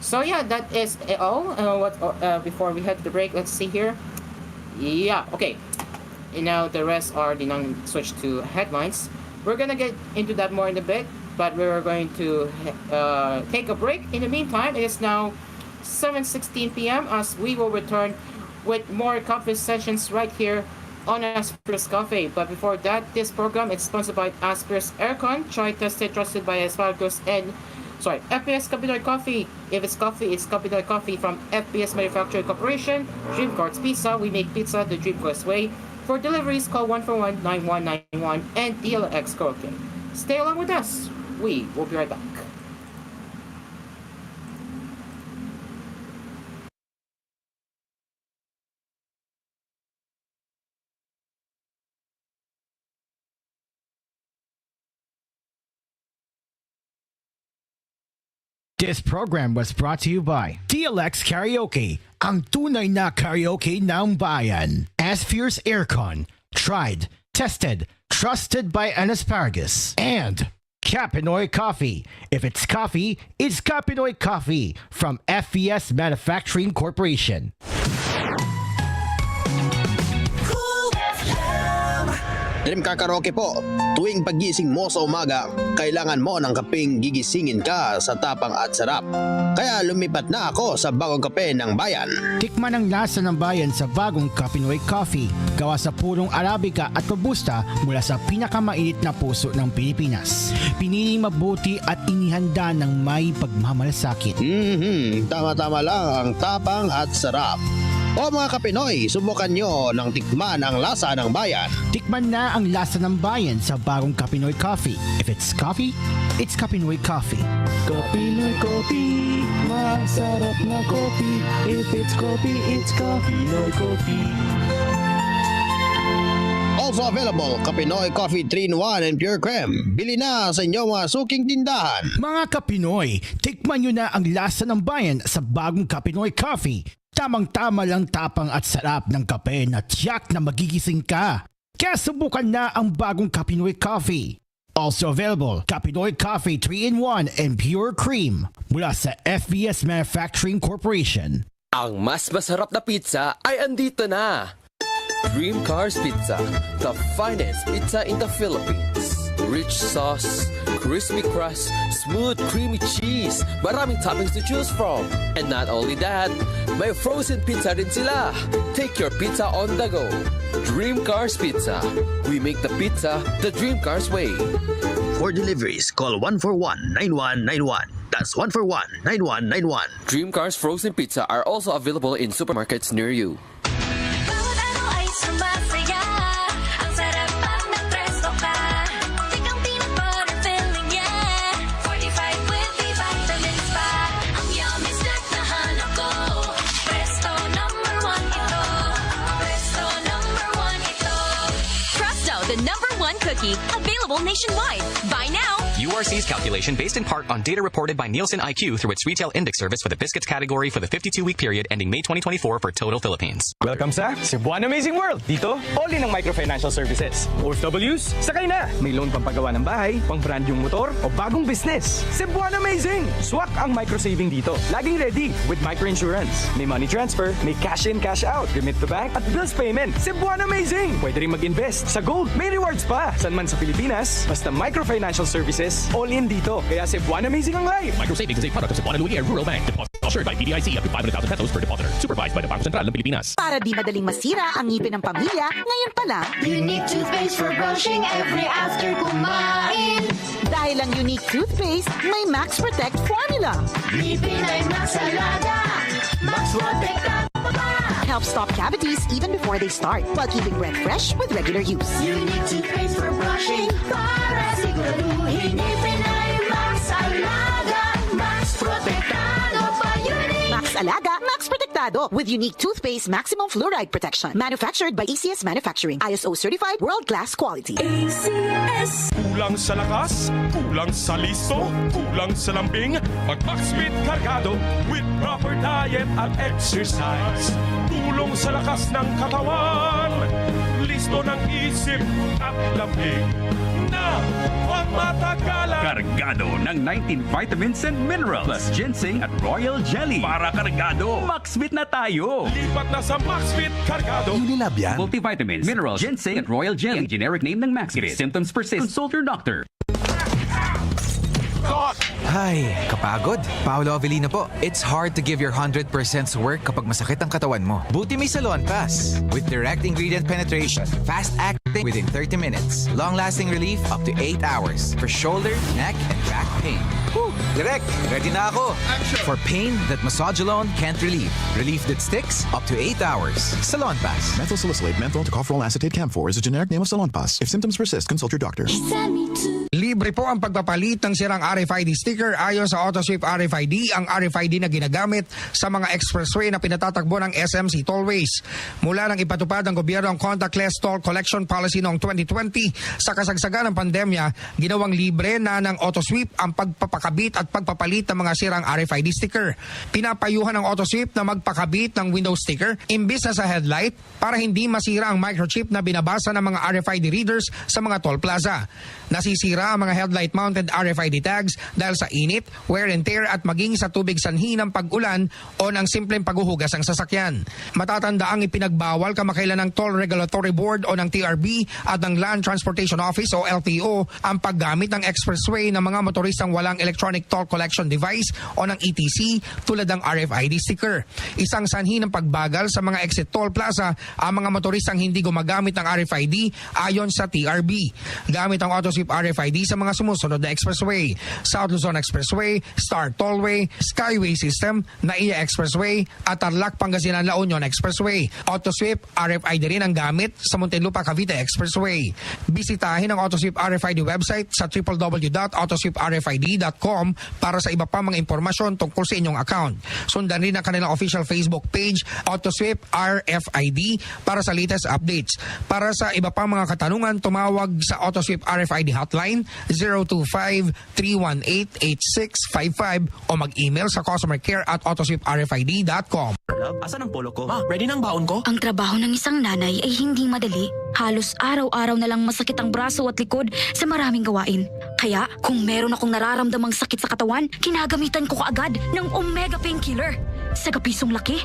So yeah, that is all. Before we head to the break, let's see here. Yeah, okay. And now the rest are the non-switch to headlines. We're gonna get into that more in a bit, but we're going to take a break. In the meantime, it is now 7:16 p.m. as we will return with more coffee sessions right here on Asphere's Coffee. But before that, this program is sponsored by Asphere's Aircon, tried, tested, trusted by Asphalgos and FPS Capinoy Coffee. If it's coffee, it's Capinoy Coffee from FPS Manufacturing Corporation. Dream Cards Pizza, we make pizza the Dream Quest way. For deliveries, call 141-9191 and DLX Karaoke. Stay along with us. We will be right back. This program was brought to you by DLX Karaoke, ang tunay na karaoke ng bayan. Asphere's Aircon, tried, tested, trusted by an asparagus. And Capinoy Coffee. If it's coffee, it's Capinoy Coffee from FPS Manufacturing Corporation. Dream Car Karaoke po. Tuwing paggising mo sa umaga, kailangan mo ng kapeng gigisingin ka sa tapang at sarap. Kaya lumipat na ako sa bagong kape ng bayan. Tikman ang lasa ng bayan sa bagong Capinoy Coffee. Gawa sa purong Arabica at Robusta mula sa pinakamainit na puso ng Pilipinas. Piniling mabuti at inihanda ng may pagmamalasakit. Tama-tama lang ang tapang at sarap. O mga Kapinoy, subukan nyo ng tikman ang lasa ng bayan. Tikman na ang lasa ng bayan sa bagong Capinoy Coffee. If it's coffee, it's Capinoy Coffee. Capinoy Coffee, masarap na coffee. If it's coffee, it's Capinoy Coffee. Also available, Capinoy Coffee 3-in-1 and Pure Creme. Bili na sa inyong mga suking tindahan. Mga Kapinoy, tikman nyo na ang lasa ng bayan sa bagong Capinoy Coffee. Tamang-tama lang tapang at sarap ng kape na tiyak na magigising ka. Kaya subukan na ang bagong Capinoy Coffee. Also available, Capinoy Coffee 3-in-1 and Pure Cream mula sa FBS Manufacturing Corporation. Ang mas masarap na pizza ay andito na! Dream Cars Pizza, the finest pizza in the Philippines. Rich sauce, crispy crust, smooth creamy cheese, maraming toppings to choose from. And not only that, may frozen pizza rin sila. Take your pizza on the go. Dream Cars Pizza. We make the pizza the Dream Cars way. For deliveries, call 141-9191. That's 141-9191. Dream Cars Frozen Pizza are also available in supermarkets near you. Cookie, available nationwide. Buy now. URC's calculation based in part on data reported by Nielsen IQ through its retail index service for the biscuits category for the 52-week period ending May 2024 for total Philippines. Welcome sa Cebuano Amazing World. Dito, all-in ang microfinancial services. OFWs, sakay na. May loan pampagawa ng bahay, pang brand yung motor, o bagong business. Cebuano Amazing! Swak ang microsaving dito. Laging ready with microinsurance. May money transfer, may cash in, cash out, remit to bank, at bills payment. Cebuano Amazing! Pwede rin mag-invest sa gold. May rewards pa. San man sa Pilipinas, basta microfinancial services, all-in dito. Kaya Cebuano Amazing ang life. Microsavings is a product of Cebuano Lumiere Rural Bank. Deposit assured by PDIC up to 500,000 pesos per depositor. Supervised by the Bangko Sentral ng Pilipinas. Para di madaling masira ang ngipin ng pamilya, ngayon pa lang, Unique toothpaste for brushing every after kumain. Dahil ang Unique toothpaste, may Max Protect formula. Ngipin ay Max Alaga, Max Protect Helps stop cavities even before they start, while keeping breath fresh with regular use. Unique toothpaste for brushing, para siguraduhin ngipin ay Max Alaga, Max Protectado pa Unique. Max Alaga, Max Protectado with Unique toothpaste maximum fluoride protection. Manufactured by ACS Manufacturing. ISO certified world-class quality. ACS. Kulang sa lakas, kulang sa liso, kulang sa lambing. Mag-Maxfit Cargado with proper diet at exercise. Tulong sa lakas ng katawan, listo ng isip at lambing. Na pangmatagalan. Cargado kargado ng 19 vitamins and minerals plus ginseng at royal jelly. Para kargado, Maxvit na tayo. Lipat na sa Maxvit Kargado. Unilab yan. Multivitamins, minerals, ginseng at royal jelly. Ang generic name ng Maxvit. If symptoms persist, consult your doctor. Ay, kapagod. Paolo Avellino po. It's hard to give your 100% work kapag masakit ang katawan mo. Buti may Salon Pass. With direct ingredient penetration, fast acting within 30 minutes, long-lasting relief up to 8 hours for shoulder, neck, and back pain. Whew, direct. Ready na ako. For pain that massage alone can't relieve. Relief that sticks up to 8 hours. Salon Pass. Methyl salicylate menthol tocopherol acetate camphor is a generic name of Salon Pass. If symptoms persist, consult your doctor. Libre po ang pagpapalit ng sirang RFID sticker ayon sa AutoSweep RFID, ang RFID na ginagamit sa mga expressway na pinatatakbo ng SMC Tollways. Mula nang ipatupad ng gobyerno ang contactless toll collection policy noong 2020, sa kasagsagan ng pandemya, ginawang libre na ng AutoSweep ang pagpapakabit at pagpapalit ng mga sirang RFID sticker. Pinapayuhan ng AutoSweep na magpakabit ng window sticker imbis na sa headlight para hindi masira ang microchip na binabasa ng mga RFID readers sa mga toll plaza. Nasisira ang mga headlight-mounted RFID tags dahil sa init, wear and tear at maging sa tubig sanhi ng pag-ulan o ng simpleng paghuhugas ng sasakyan. Matatandaang ipinagbawal kamakailan ng Toll Regulatory Board o ng TRB at ng Land Transportation Office o LTO ang paggamit ng expressway ng mga motoristang walang electronic toll collection device o ng ETC tulad ng RFID sticker. Isang sanhi ng pagbagal sa mga exit toll plaza ang mga motoristang hindi gumagamit ng RFID ayon sa TRB. Gamit ang AutoSweep RFID sa mga sumusunod na expressway: South Luzon Expressway, Star Tollway, Skyway System, NAIA Expressway at Tarlac Pangasinan La Union Expressway. AutoSweep RFID rin ang gamit sa Muntinlupa Cavite Expressway. Bisitahin ang AutoSweep RFID website sa www.autosweeprfid.com para sa iba pa mga impormasyon tungkol sa inyong account. Sundan rin ang kanilang official Facebook page, AutoSweep RFID, para sa latest updates. Para sa iba pa mga katanungan, tumawag sa AutoSweep RFID hotline 025-318-8655 o mag-email sa customercare@autosweeprfid.com. Asan ang polo ko? Ma, ready na ang baon ko? Ang trabaho ng isang nanay ay hindi madali. Halos araw-araw na lang masakit ang braso at likod sa maraming gawain. Kaya kung meron akong nararamdamang sakit sa katawan, kinagamitan ko kaagad ng Omega Painkiller. Sa kapisong laki,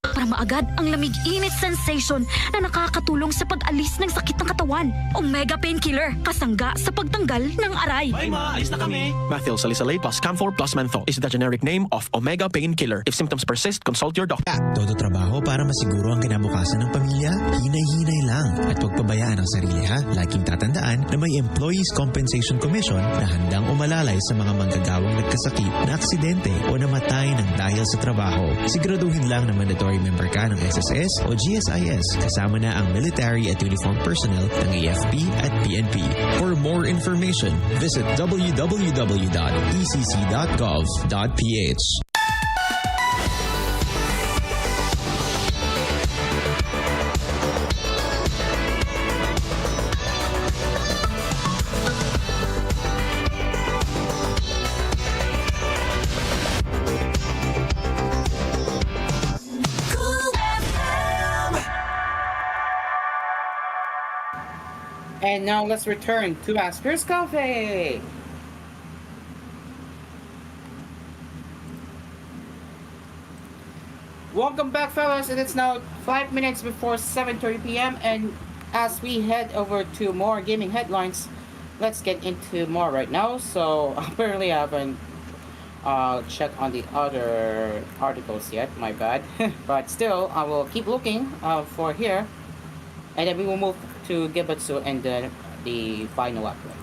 para maagad ang lamig-init sensation na nakakatulong sa pag-alis ng sakit ng katawan. Omega Painkiller, kasangga sa pagtanggal ng aray. Bye ma, alis na kami. Methyl salicylate plus camphor plus menthol is the generic name of Omega Painkiller. If symptoms persist, consult your doctor. Todo trabaho para masiguro ang kinabukasan ng pamilya, hinay-hinay lang. At huwag pabayaan ang sarili ha. Laging tatandaan na may Employees Compensation Commission na handang umalalay sa mga manggagawang nagkasakit, na aksidente o namatay ng dahil sa trabaho. Siguraduhin lang na mandatory member ka ng SSS o GSIS, kasama na ang military at uniform personnel ng AFP at PNP. For more information, visit www.ecc.gov.ph. And now let's return to Asphere's Cafe. Welcome back, fellas, and it's now 5 minutes before 7:30 p.m. And as we head over to more gaming headlines, let's get into more right now. So apparently I haven't checked on the other articles yet, my bad. But still, I will keep looking for here, and then we will move to Gebatsu and then the final upload.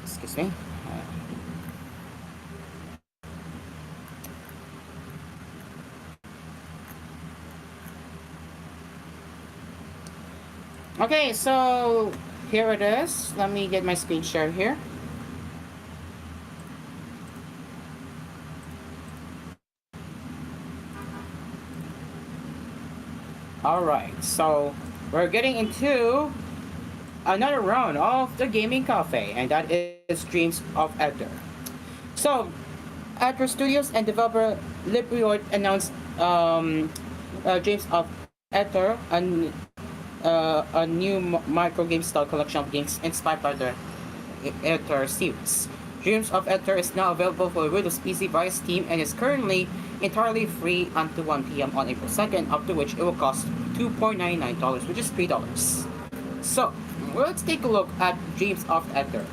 Excuse me. Okay, so here it is. Let me get my screen share here. Alright, so we're getting into another round of the gaming cafe, and that is Dreams of Ether. So, Ether Studios and developer Librioid announced Dreams of Ether, a new micro game style collection of games inspired by the Ether series. Dreams of Ether is now available for Windows PC via Steam and is currently entirely free until 1 p.m. on April 2nd, after which it will cost $2.99, which is $3. So, let's take a look at Dreams of Ether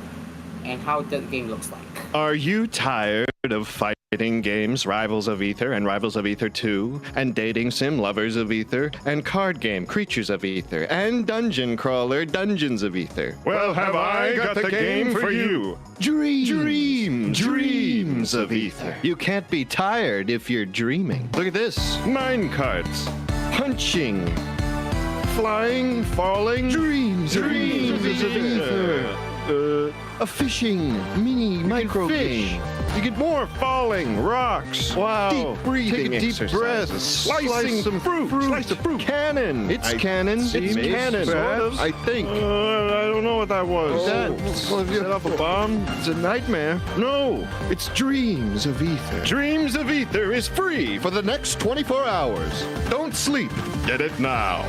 and how the game looks like. Are you tired of fighting games, Rivals of Ether and Rivals of Ether 2, and dating sim, Lovers of Ether, and card game, Creatures of Ether, and dungeon crawler, Dungeons of Ether? Well, have I got the game for you. Dreams of Ether. You can't be tired if you're dreaming. Look at this. Mine cards. Punching. Flying, falling. Dreams of Ether. A fishing mini micro game. You get more falling, rocks. Wow. Deep breathing. Take a deep breath. Slicing some fruit. Slice of fruit. Cannon. It's cannon. It's cannon. I think. I don't know what that was. Well, if you set off a bomb, it's a nightmare. No, it's Dreams of Ether. Dreams of Ether is free for the next 24 hours. Don't sleep. Get it now.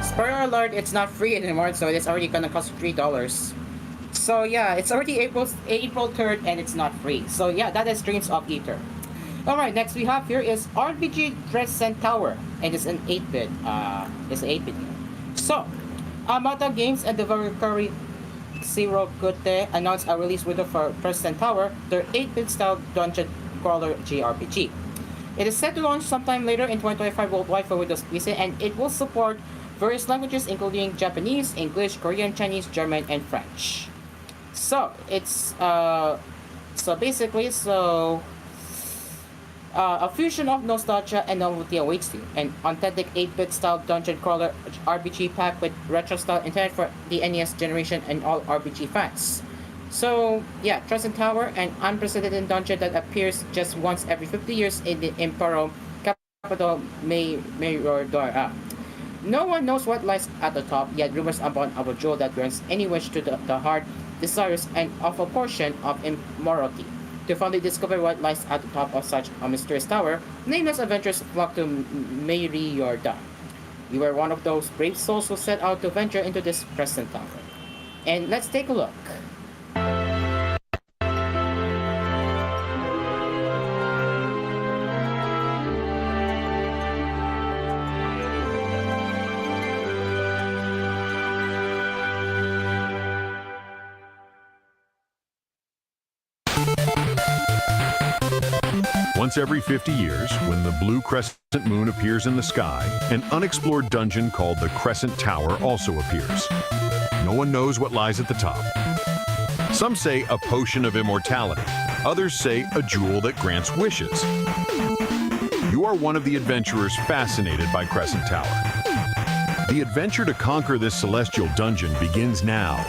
Spoiler alert, it's not free anymore, so it's already gonna cost $3. So yeah, it's already April 3rd and it's not free. So yeah, that is Dreams of Ether. Alright, next we have here is RPG Crescent Tower. And it's an 8-bit. It's an 8-bit game. So, Amata Games and developer Zero Kute announced a release window for Crescent Tower, their 8-bit style dungeon crawler JRPG. It is set to launch sometime later in 2025 worldwide for Windows PC, and it will support various languages including Japanese, English, Korean, Chinese, German, and French. So it's a fusion of nostalgia and novelty awaits you. An authentic 8-bit style dungeon crawler RPG pack with retro style intended for the NES generation and all RPG fans. So yeah, Crescent Tower, an unprecedented dungeon that appears just once every 50 years in the Imperial capital Mayorodora. No one knows what lies at the top, yet rumors abound of a jewel that grants any wish to the heart, desires, and of a portion of immortality. To finally discover what lies at the top of such a mysterious tower, nameless adventurers flock to Mayorodora. You are one of those brave souls who set out to venture into this Crescent Tower. And let's take a look. Once every 50 years, when the blue crescent moon appears in the sky, an unexplored dungeon called the Crescent Tower also appears. No one knows what lies at the top. Some say a potion of immortality. Others say a jewel that grants wishes. You are one of the adventurers fascinated by Crescent Tower. The adventure to conquer this celestial dungeon begins now.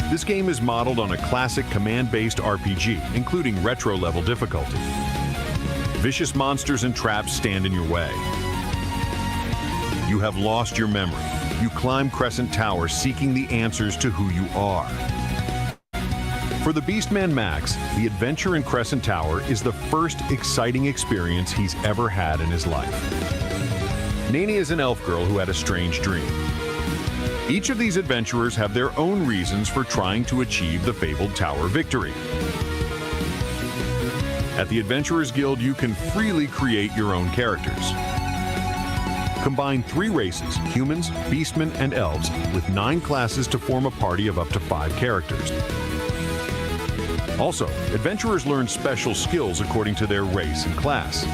This game is modeled on a classic command-based RPG, including retro-level difficulty. Vicious monsters and traps stand in your way. You have lost your memory. You climb Crescent Tower seeking the answers to who you are. For the Beastman Max, the adventure in Crescent Tower is the first exciting experience he's ever had in his life. Nani is an elf girl who had a strange dream. Each of these adventurers have their own reasons for trying to achieve the fabled tower victory. At the Adventurers Guild, you can freely create your own characters. Combine 3 races, humans, beastmen, and elves, with 9 classes to form a party of up to 5 characters. Also, adventurers learn special skills according to their race and class.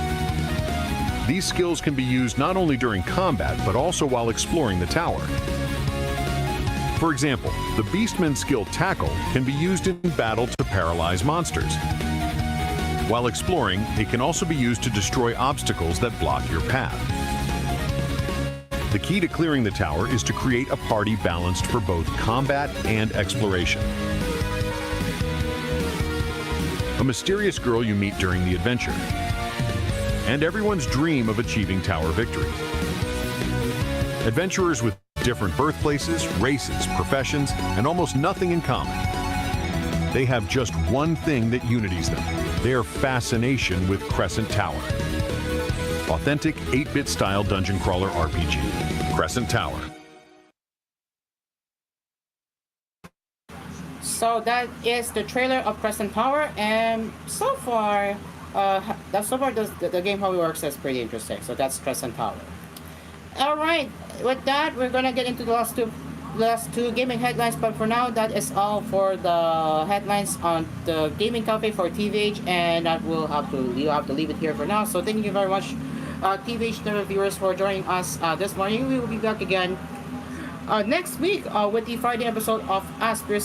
These skills can be used not only during combat, but also while exploring the tower. For example, the Beastman skill Tackle can be used in battle to paralyze monsters. While exploring, it can also be used to destroy obstacles that block your path. The key to clearing the tower is to create a party balanced for both combat and exploration. A mysterious girl you meet during the adventure. And everyone's dream of achieving tower victory. Adventurers with different birthplaces, races, professions, and almost nothing in common. They have just one thing that unites them: their fascination with Crescent Tower. Authentic 8-bit style dungeon crawler RPG. Crescent Tower. So that is the trailer of Crescent Tower, and so far, the game how it works is pretty interesting. So that's Crescent Tower. All right, with that, we're gonna get into the last two gaming headlines. But for now, that is all for the headlines on the gaming cafe for TVH, and that will have to leave it here for now. So thank you very much, TVH viewers, for joining us this morning. We will be back again next week with the Friday episode of Asphere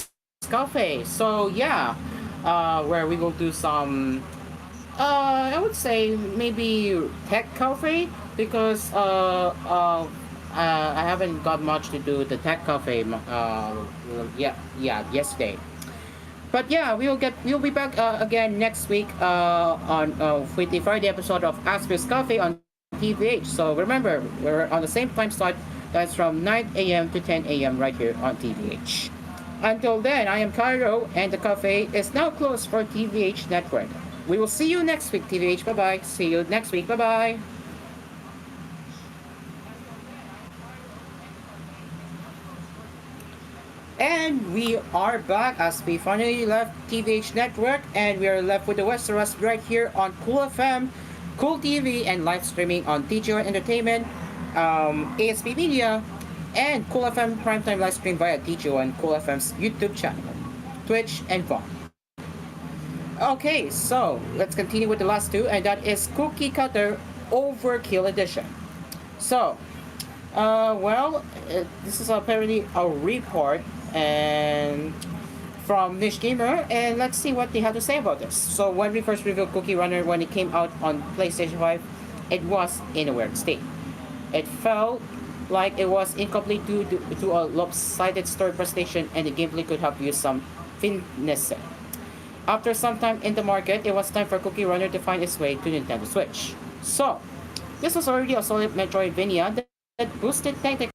Cafe. So yeah, where we will do some I would say maybe tech cafe, because I haven't got much to do with the tech cafe yesterday. But yeah, we'll be back again next week on with the Friday episode of Asphere Cafe on TVH. So remember, we're on the same time slot. That's from 9 a.m. to 10 a.m. right here on TVH. Until then, I am Cairo, and the cafe is now closed for TVH Network. We will see you next week, TVH. Bye-bye. See you next week. Bye-bye. And we are back as we finally left TVH Network, and we are left with the rest of us right here on Cool FM, Cool TV, and live streaming on TGR Entertainment, ASP Media, and Cool FM Primetime live stream via TGO and Cool FM's YouTube channel, Twitch, and VOD. Okay, so let's continue with the last two, and that is Cookie Cutter Overkill Edition. So, this is apparently a report and from Niche Gamer, and let's see what they have to say about this. So when we first reviewed Cookie Runner when it came out on PlayStation 5, it was in a weird state. It felt like it was incomplete due to a lopsided story presentation, and the gameplay could have used some finesse. After some time in the market, it was time for Cookie Runner to find its way to Nintendo Switch. So, this was already a solid Metroidvania that boosted technically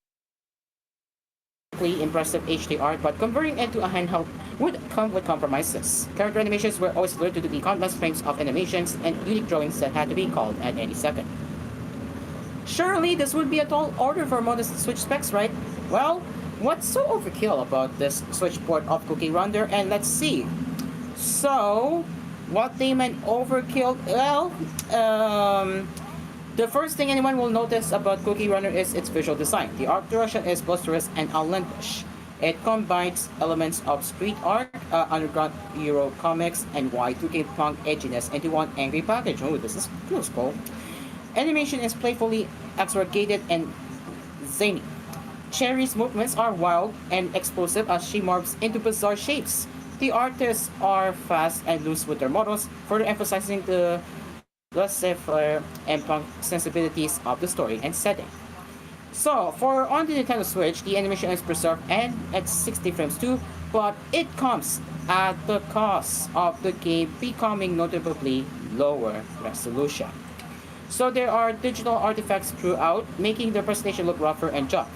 impressive HD art, but converting it to a handheld would come with compromises. Character animations were always blurred due to the countless frames of animations and unique drawings that had to be called at any second. Surely this would be a tall order for modest Switch specs, right? Well, what's so overkill about this Switch port of Cookie Runner? And let's see. So, what they meant overkill? Well, the first thing anyone will notice about Cookie Runner is its visual design. The art direction is boisterous and outlandish. It combines elements of street art, underground Euro comics, and Y2K punk edginess into one angry package. Oh, this is cool. Animation is playfully exaggerated and zany. Cherry's movements are wild and explosive as she morphs into bizarre shapes. The artists are fast and loose with their models, further emphasizing the laissez-faire and punk sensibilities of the story and setting. So, for on the Nintendo Switch, the animation is preserved and at 60 frames too, but it comes at the cost of the game becoming notably lower resolution. So there are digital artifacts throughout, making the presentation look rougher and junk.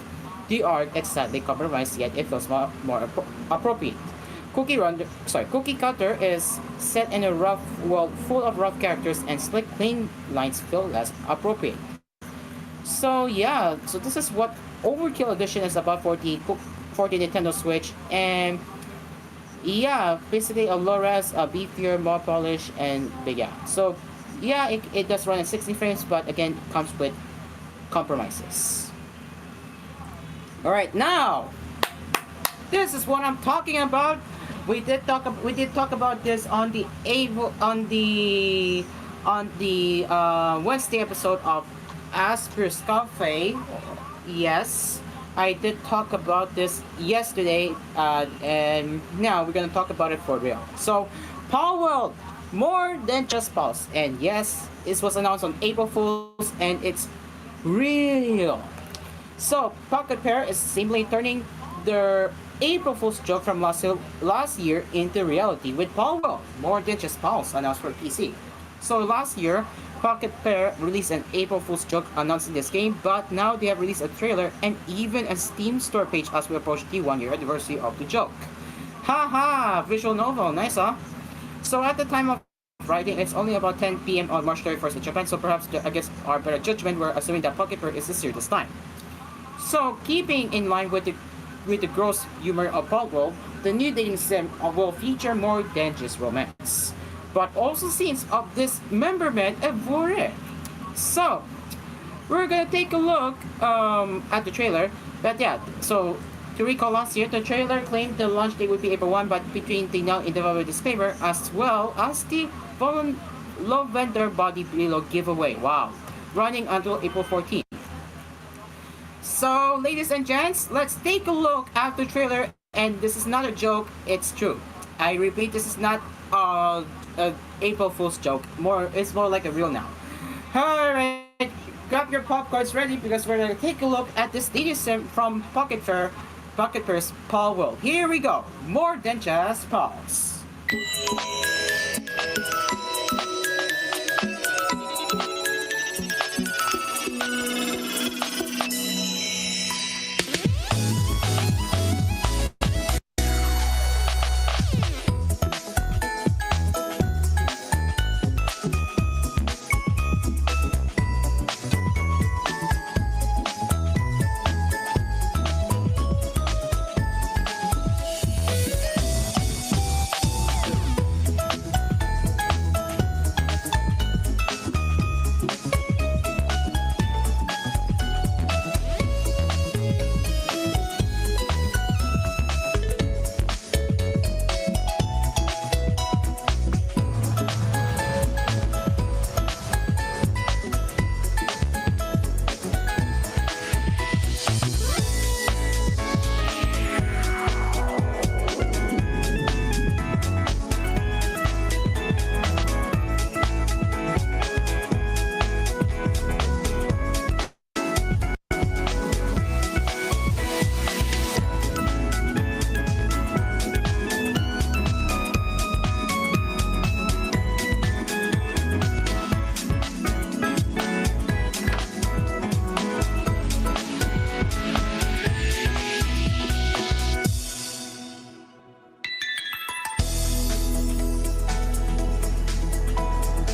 The art is sadly compromised, yet it feels more appropriate. Cookie Cutter is set in a rough world full of rough characters, and slick, clean lines feel less appropriate. So yeah, so this is what Overkill Edition is about for the Nintendo Switch, and yeah, basically a low-res, a beefier, more polished, and yeah. So yeah, it does run at 60 frames, but again, it comes with compromises. Alright, now, this is what I'm talking about. We did talk about this on the Wednesday episode of Asphere Cafe. Yes, I did talk about this yesterday, and now we're gonna talk about it for real. So, Power World, more than just Pulse, and yes, this was announced on April Fools, and it's real. So, Pocket Pair is simply turning their April Fool's joke from last year into reality with Power World, more than just Pulse, announced for PC. So last year, Pocket Pair released an April Fool's joke announcing this game, but now they have released a trailer and even a Steam store page as we approach the 1-year anniversary of the joke. Haha, visual novel, nice huh? So at the time of writing, it's only about 10 p.m. on March 31st in Japan, so perhaps against our better judgment, we're assuming that Pocket Pair is this year this time. So, keeping in line with the gross humor of Paul World, the new dating sim will feature more than just romance, but also scenes of dismemberment and voyeur. So, we're gonna take a look at the trailer. But yeah, so to recall last year, the trailer claimed the launch date would be April 1, but between the now in development disclaimer as well as the Lavender Body Pillow giveaway. Wow, running until April 14th. So, ladies and gents, let's take a look at the trailer. And this is not a joke; it's true. I repeat, this is not a April Fool's joke. It's more like a real now. All right. Grab your popcorns ready because we're going to take a look at this latest sim from Pocket Pair's Paul World. Here we go. More than just pals.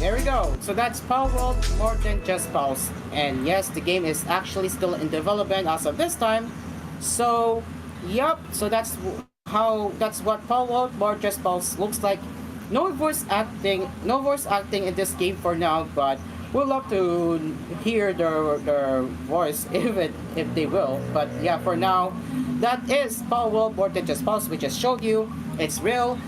There we go. So that's Paul World, more than just pals. And yes, the game is actually still in development as of this time. So, yup. So that's what Paul World, more just pals looks like. No voice acting in this game for now, but we'll love to hear their voice if they will. But yeah, for now, that is Paul World, more than just pals. We just showed you. It's real,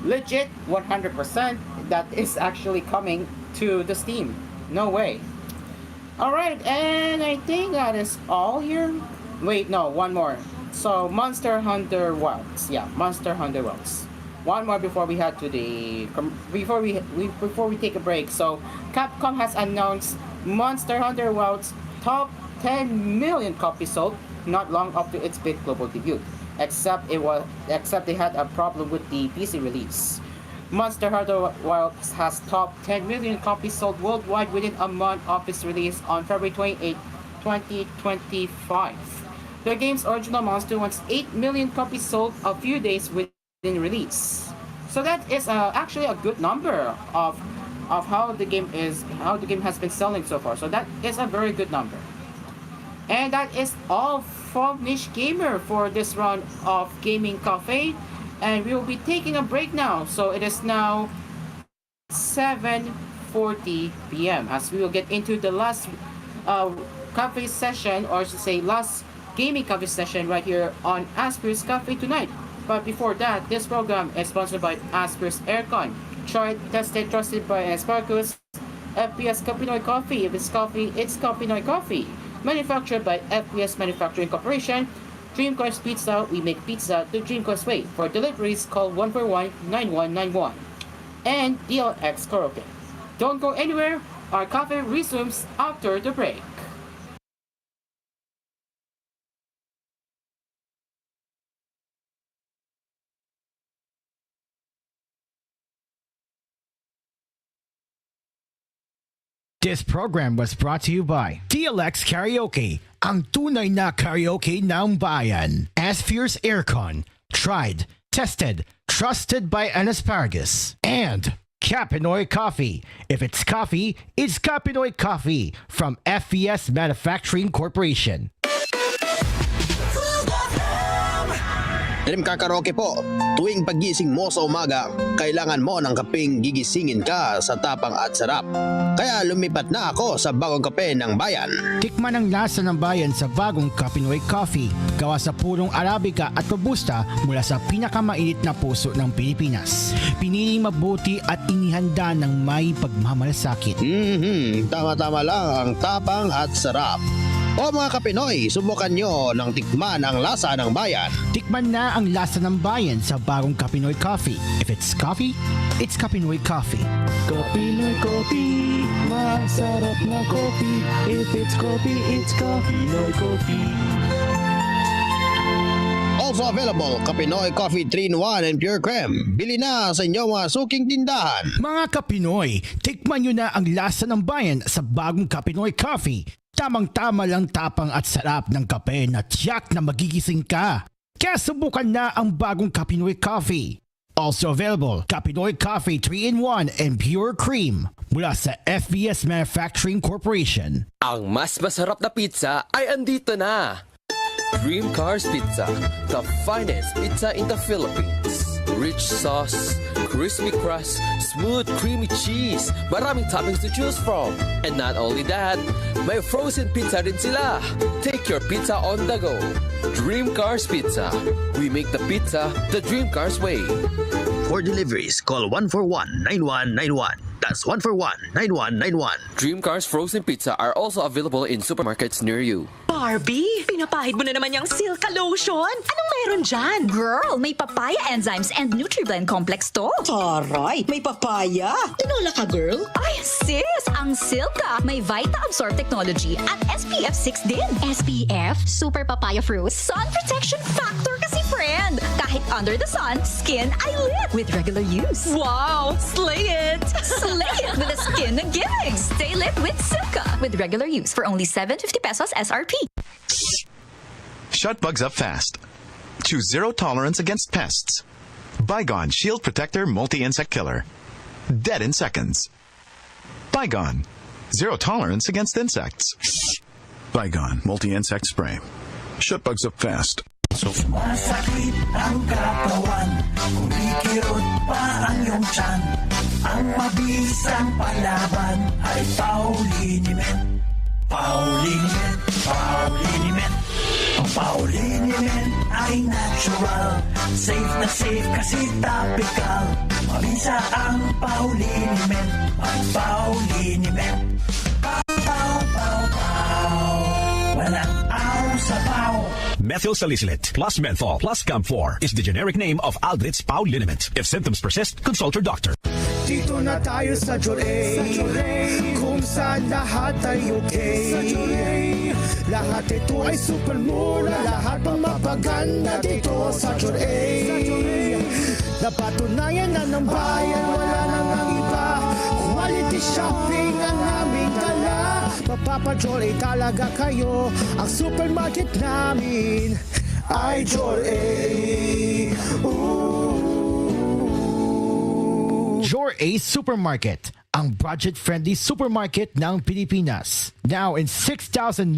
legit, 100%. That is actually coming to the Steam. No way. Alright, and I think that is all here. Wait, no, one more. So, Monster Hunter Wilds. Yeah, Monster Hunter Wilds. One more before we head to the... Before we take a break. So, Capcom has announced Monster Hunter Wilds top 10 million copies sold not long after its big global debut. Except they had a problem with the PC release. Monster Hunter Wilds has top 10 million copies sold worldwide within a month of its release on February 28, 2025. The game's original monster wants 8 million copies sold a few days within release. So that is actually a good number of how the game has been selling so far. So that is a very good number. And that is all from Niche Gamer for this round of Gaming Cafe. And we will be taking a break now. So it is now 7:40 p.m. as we will get into the last cafe session, or to say last gaming cafe session right here on Asphere's Cafe tonight. But before that, this program is sponsored by Asphere's Aircon. Tried, tested, trusted by Sparkus. FPS Kapinoy Coffee. If it's coffee, it's Kapinoy Coffee. Manufactured by FPS Manufacturing Corporation. Dream Course Pizza, we make pizza the Dream Course way. For deliveries, call 141-9191. And DLX Karaoke. Don't go anywhere, our cafe resumes after the break. This program was brought to you by DLX Karaoke, ang tunay na karaoke ng bayan. Asphere's Aircon, tried, tested, trusted by an Asparagus. And Kapinoy Coffee. If it's coffee, it's Kapinoy Coffee from FES Manufacturing Corporation. Dream Car Karaoke po. Tuwing paggising mo sa umaga, kailangan mo ng kapeng gigisingin ka sa tapang at sarap. Kaya lumipat na ako sa bagong kape ng bayan. Tikman ang lasa ng bayan sa bagong Kapinoy Coffee. Gawa sa purong Arabica at Robusta mula sa pinakamainit na puso ng Pilipinas. Piniling mabuti at inihanda ng may pagmamalasakit. Tama-tama lang ang tapang at sarap. O mga Kapinoy, subukan nyo ng tikman ang lasa ng bayan. Tikman na ang lasa ng bayan sa bagong Kapinoy Coffee. If it's coffee, it's Kapinoy Coffee. Kapinoy Coffee, masarap na coffee. If it's coffee, it's Kapinoy Coffee. Also available, Kapinoy Coffee 3-in-1 and Pure Creme. Bili na sa inyong mga suking tindahan. Mga Kapinoy, tikman nyo na ang lasa ng bayan sa bagong Kapinoy Coffee. Tamang-tama lang tapang at sarap ng kape na tiyak na magigising ka. Kaya subukan na ang bagong Kapinoy Coffee. Also available, Kapinoy Coffee 3-in-1 and Pure Cream mula sa FBS Manufacturing Corporation. Ang mas masarap na pizza ay andito na! Dream Cars Pizza, the finest pizza in the Philippines. Rich sauce, crispy crust, smooth creamy cheese, maraming toppings to choose from. And not only that, may frozen pizza rin sila. Take your pizza on the go. Dream Cars Pizza. We make the pizza the Dream Cars way. For deliveries, call 141-9191. That's 141-9191. Dream Cars Frozen Pizza are also available in supermarkets near you. Barbie, pinapahid mo na naman yung Silka Lotion. Anong meron dyan? Girl, may papaya enzymes and NutriBlend complex to. Taray, may papaya. Tinola ka, girl. Ay, sis! Ang Silka may Vita Absorb technology at SPF 6 din. SPF? Super papaya fruit? Sun protection factor kasi, friend. Kahit under the sun, skin ay lit with regular use. Wow, slay it! Slay it with a skin na giving. Stay lit with Silka with regular use for only 750 pesos SRP. Shut bugs up fast. Choose zero tolerance against pests. Bygone Shield Protector Multi-Insect Killer. Dead in seconds. Bygone. Zero tolerance against insects. Bygone Multi-Insect Spray. Shut bugs up fast. Masakit ang katawan, kumikirot pa ang iyong tiyan. Ang mabisang palaban ay Pauliniment. Pauliniment, Pauliniment. Ang Pauliniment ay natural, safe na safe kasi topical. Mabisa ang Pauliniment, ang Pauliniment. Pow, pow, pow, pow. Walang aw sa pow. Methyl salicylate plus menthol plus camphor is the generic name of Aldrit's Pau liniment. If symptoms persist, consult your doctor. Dito na tayo sa Joray, kung saan lahat ay okay. Lahat ito ay super mura, lahat ang mapaganda dito sa Joray. Napatunayan na ng bayan, wala nang ang iba. Quality shopping ang aming dala. Mapapa-Joray talaga kayo, ang supermarket namin ay Joray. Joray Supermarket, ang budget-friendly supermarket ng Pilipinas. Now in 6,900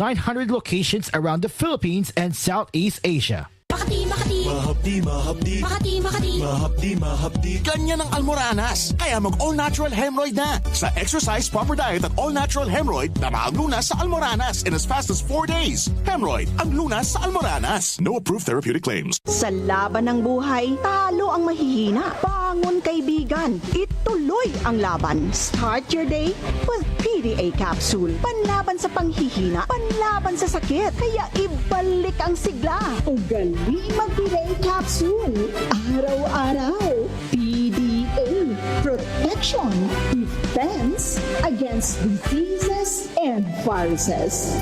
locations around the Philippines and Southeast Asia. Makati, Makati. Mahapdi, mahapdi. Makati, Makati. Mahapdi, mahapdi. Ganyan ang Almoranas. Kaya mag all-natural hemorrhoid na. Sa exercise, proper diet at all-natural hemorrhoid, tama ang lunas sa Almoranas in as fast as 4 days. Hemorrhoid, ang lunas sa Almoranas. No approved therapeutic claims. Sa laban ng buhay, talo ang mahihina. Bangon kaibigan, ituloy ang laban. Start your day with PDA Capsule. Panlaban sa panghihina, panlaban sa sakit. Kaya ibalik ang sigla. Ugali mag-PDA Capsule. Araw-araw. PDA. Protection. Defense against diseases and viruses.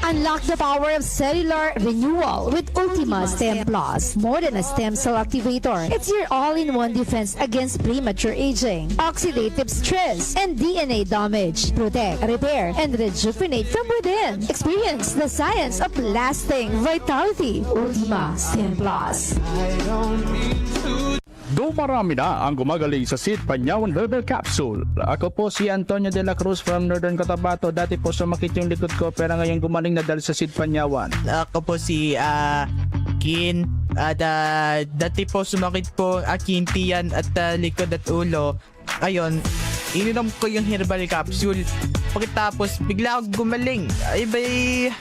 Ang Unlock the power of cellular renewal with Ultima Stem Plus. More than a stem cell activator, it's your all-in-one defense against premature aging, oxidative stress, and DNA damage. Protect, repair, and rejuvenate from within. Experience the science of lasting vitality. Ultima Stem Plus. Dumarami na ang gumagaling sa Sid Panyawan Herbal Capsule. Ako po si Antonio de la Cruz from Northern Cotabato. Dati po sumakit yung likod ko pero ngayon gumaling na dahil sa Sid Panyawan. Ako po si Kin. Dati po sumakit po aking tiyan at likod at ulo. Ayun, ininom ko yung herbal capsule. Pagkatapos bigla ako gumaling. Ay bay,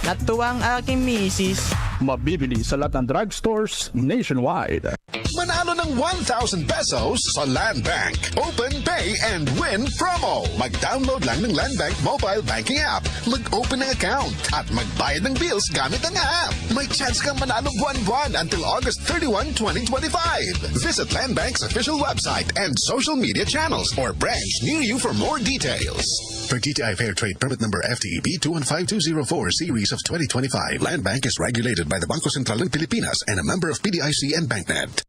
natuwang aking misis. Mabibili sa lahat ng drugstores nationwide. Manalo ng 1,000 pesos sa Land Bank Open Pay and Win promo. Mag-download lang ng Land Bank mobile banking app, mag-open ng account, at magbayad ng bills gamit ang app. May chance kang manalo buwan-buwan until August 31, 2025. Visit Land Bank's official website and social media channels or branch near you for more details. For DTI Fair Trade Permit Number FTEB 215204 Series of 2025, Land Bank is regulated by the Bangko Sentral ng Pilipinas and a member of PDIC and BankNet.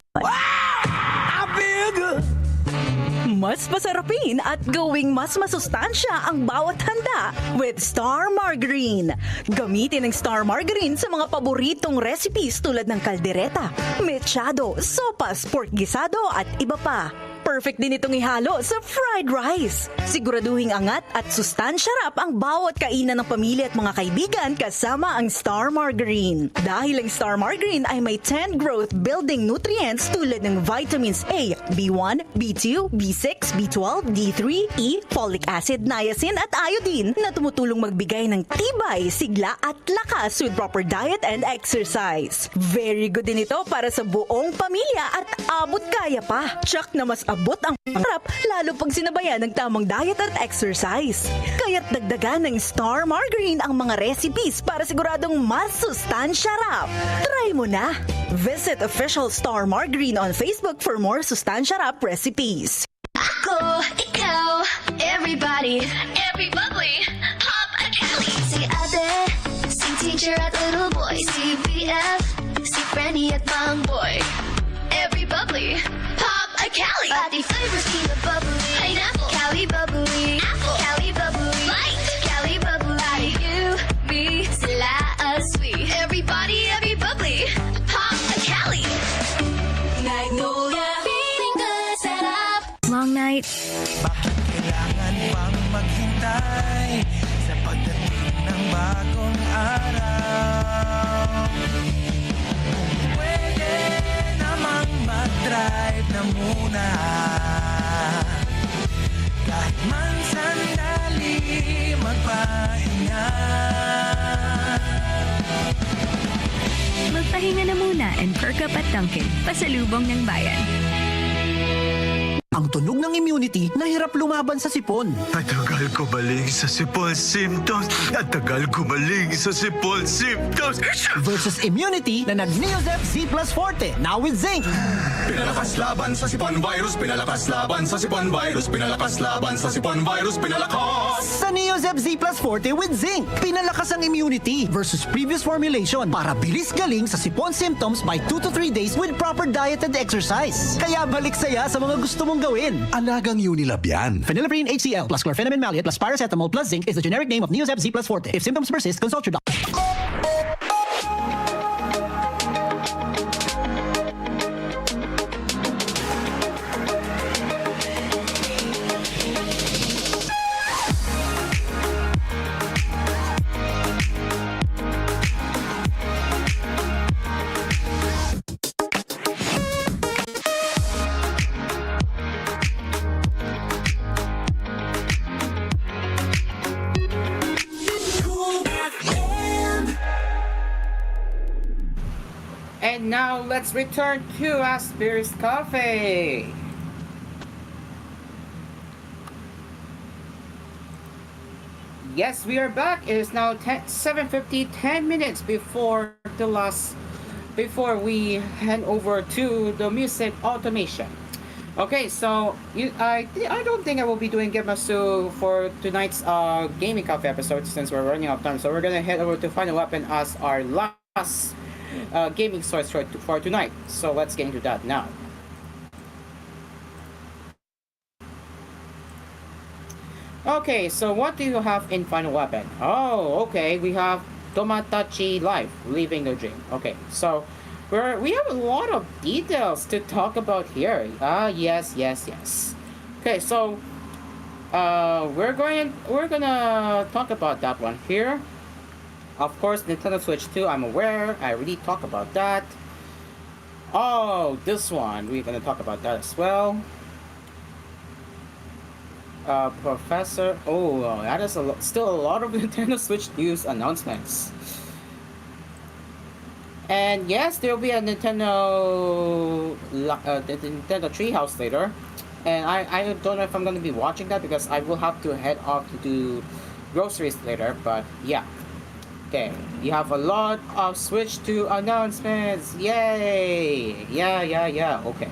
Mas masarapin at gawing mas masustansya ang bawat handa with Star Margarine. Gamitin ang Star Margarine sa mga paboritong recipes tulad ng kaldereta, mechado, sopas, pork gisado at iba pa. Perfect din itong ihalo sa fried rice. Siguraduhing angat at sustansyarap ang bawat kainan ng pamilya at mga kaibigan kasama ang Star Margarine. Dahil ang Star Margarine ay may 10 growth building nutrients tulad ng vitamins A, B1, B2, B6, B12, D3, E, folic acid, niacin at iodine na tumutulong magbigay ng tibay, sigla at lakas with proper diet and exercise. Very good din ito para sa buong pamilya at abot kaya pa. Tsak na mas abot ang pangarap lalo pag sinabayan ng tamang diet at exercise. Kaya't dagdagan ng Star Margarine ang mga recipes para siguradong mas sustansyarap. Try mo na! Visit official Star Margarine on Facebook for more sustansyarap recipes. Ako, ikaw, everybody, every bubbly, pop a Cali. Si ate, si teacher at little boy, si BF, si Brandy at Mang Boy. Every bubbly, pop a Cali. Pati flavors, peanut bubbly, pineapple, Cali bubbly, apple, Cali bubbly, light, Cali bubbly. You, me, sila sweet. Everybody, every bubbly, pop a Cali. Magnolia, feeling good, set up. Long night. Bakit kailangan pang maghintay sa pagdating ng bagong araw? Pwede namang mag-drive na muna kahit man sandali magpahinga. Magpahinga na muna and perk up at Dunkin', pasalubong ng bayan. Ang tunog ng immunity na hirap lumaban sa sipon. Matagal gumaling sa sipon symptoms. Matagal gumaling sa sipon symptoms. Versus immunity na nag-Neosep Z Plus Forte, now with zinc. Pinalakas laban sa sipon virus, pinalakas laban sa sipon virus, pinalakas laban sa sipon virus, pinalakas! Sa Neosep Z Plus Forte with zinc, pinalakas ang immunity versus previous formulation para bilis galing sa sipon symptoms by 2 to 3 days with proper diet and exercise. Kaya balik saya sa mga gusto mong gawin. Alagang Unilab yan. Phenylephrine HCl plus chlorpheniramine maleate plus paracetamol plus zinc is the generic name of Neosep Z Plus Forte. If symptoms persist, consult your doctor. And now let's return to Asphere's Cafe. Yes, we are back. It is now 7:50, 10 minutes before we hand over to the music automation. Okay, so I don't think I will be doing Gemasu for tonight's gaming cafe episode since we're running out of time. So we're gonna head over to Final Weapon as our last gaming source for tonight. So let's get into that now. Okay, so what do you have in Final Weapon? Oh, okay, we have Tomodachi Life, Living the Dream. Okay, so we have a lot of details to talk about here. Yes. Okay, so we're gonna talk about that one here. Of course, Nintendo Switch 2, I'm aware. I already talked about that. Oh, this one, we're gonna talk about that as well. Professor, that is still a lot of Nintendo Switch news announcements. And yes, there will be a Nintendo Treehouse later. And I don't know if I'm going to be watching that because I will have to head off to do groceries later. But yeah. Okay, you have a lot of Switch 2 announcements. Yay! Yeah. Okay.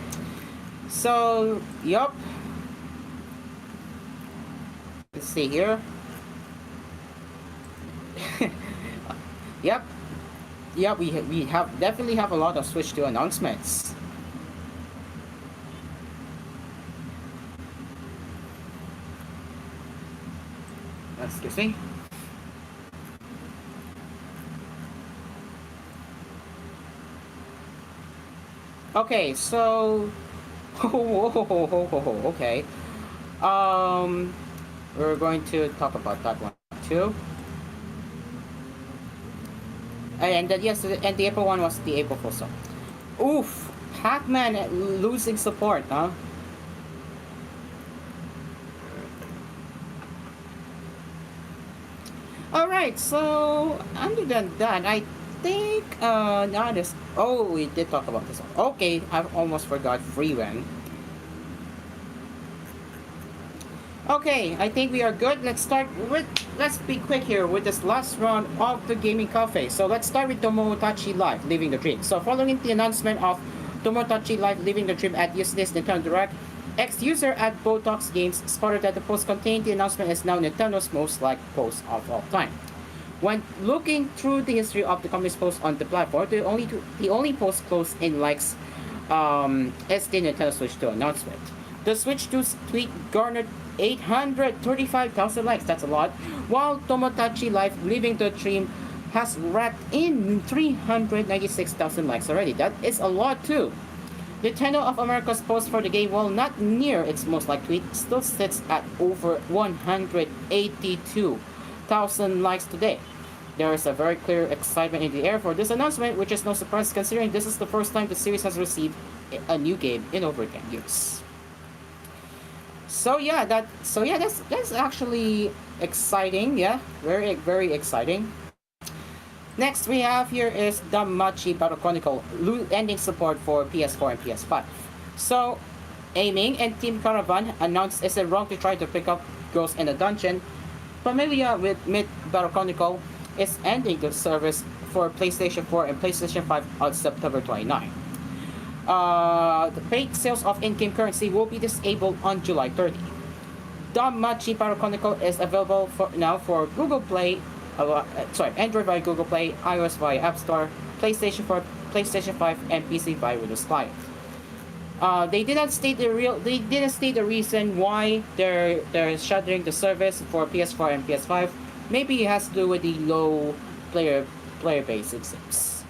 So, yup. Let's see here. Yep. Yeah, we definitely have a lot of Switch 2 announcements. Excuse me. Okay, so okay. We're going to talk about that one too. And yes, and the April one was the April Fool's song. Oof, Pac-Man losing support, huh? All right, so other than that, I think now this. Oh, we did talk about this one. Okay, I almost forgot Freewen. Okay, I think we are good. Let's be quick here with this last round of the gaming cafe. So let's start with Tomodachi Life, Living the Dream. So following the announcement of Tomodachi Life, Living the Dream at yesterday's Nintendo Direct, ex-user at Botox Games spotted that the post contained the announcement is now Nintendo's most liked post of all time. When looking through the history of the company's posts on the platform, the only post close in likes is the Nintendo Switch 2 announcement. The Switch 2 tweet garnered 835,000 likes, that's a lot, while Tomodachi Life Living the Dream has racked in 396,000 likes already. That is a lot too. Nintendo of America's post for the game, while not near its most liked tweet, still sits at over 182,000 likes today. There is a very clear excitement in the air for this announcement, which is no surprise considering this is the first time the series has received a new game in over 10 years. So yeah, that's actually exciting. Yeah, very exciting. Next we have here is Danmachi Battle Chronicle ending support for PS4 and PS5. So, Aiming and Team Caravan announced it's wrong to try to pick up girls in a dungeon. Familia with Mid Battle Chronicle is ending the service for PlayStation 4 and PlayStation 5 on September 29. The paid sales of in-game currency will be disabled on July 30. Danmachi Battle Chronicle is available now for Google Play, Android via Google Play, iOS via App Store, PlayStation 4, PlayStation 5, and PC via Windows Client. They didn't state the reason why they're shuttering the service for PS4 and PS5. Maybe it has to do with the low player base, it seems.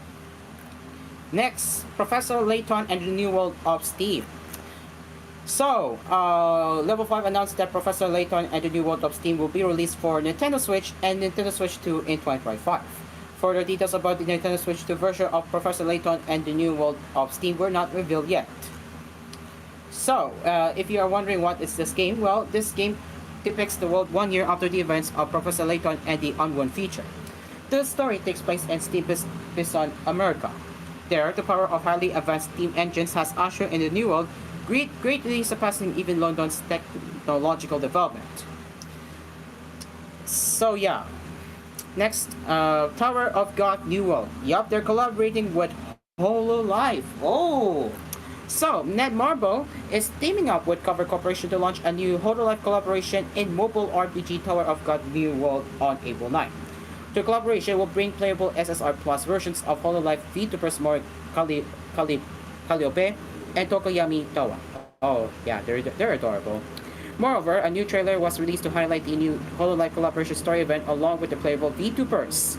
Next, Professor Layton and the New World of Steam. So, Level 5 announced that Professor Layton and the New World of Steam will be released for Nintendo Switch and Nintendo Switch 2 in 2025. Further details about the Nintendo Switch 2 version of Professor Layton and the New World of Steam were not revealed yet. So, if you are wondering what is this game, well, this game depicts the world 1 year after the events of Professor Layton and the Unwon feature. The story takes place in Steam Bison, America. There, the power of highly advanced steam engines has ushered in the new world, greatly surpassing even London's technological development. So yeah. Next, Tower of God New World. Yup, they're collaborating with HoloLive. Oh! So, Netmarble is teaming up with Cover Corporation to launch a new Hololive collaboration in mobile RPG Tower of God New World on April 9. The collaboration will bring playable SSR Plus versions of Hololive VTubers more Calliope and Tokoyami Towa. Oh, yeah, they're adorable. Moreover, a new trailer was released to highlight the new Hololive collaboration story event along with the playable VTubers.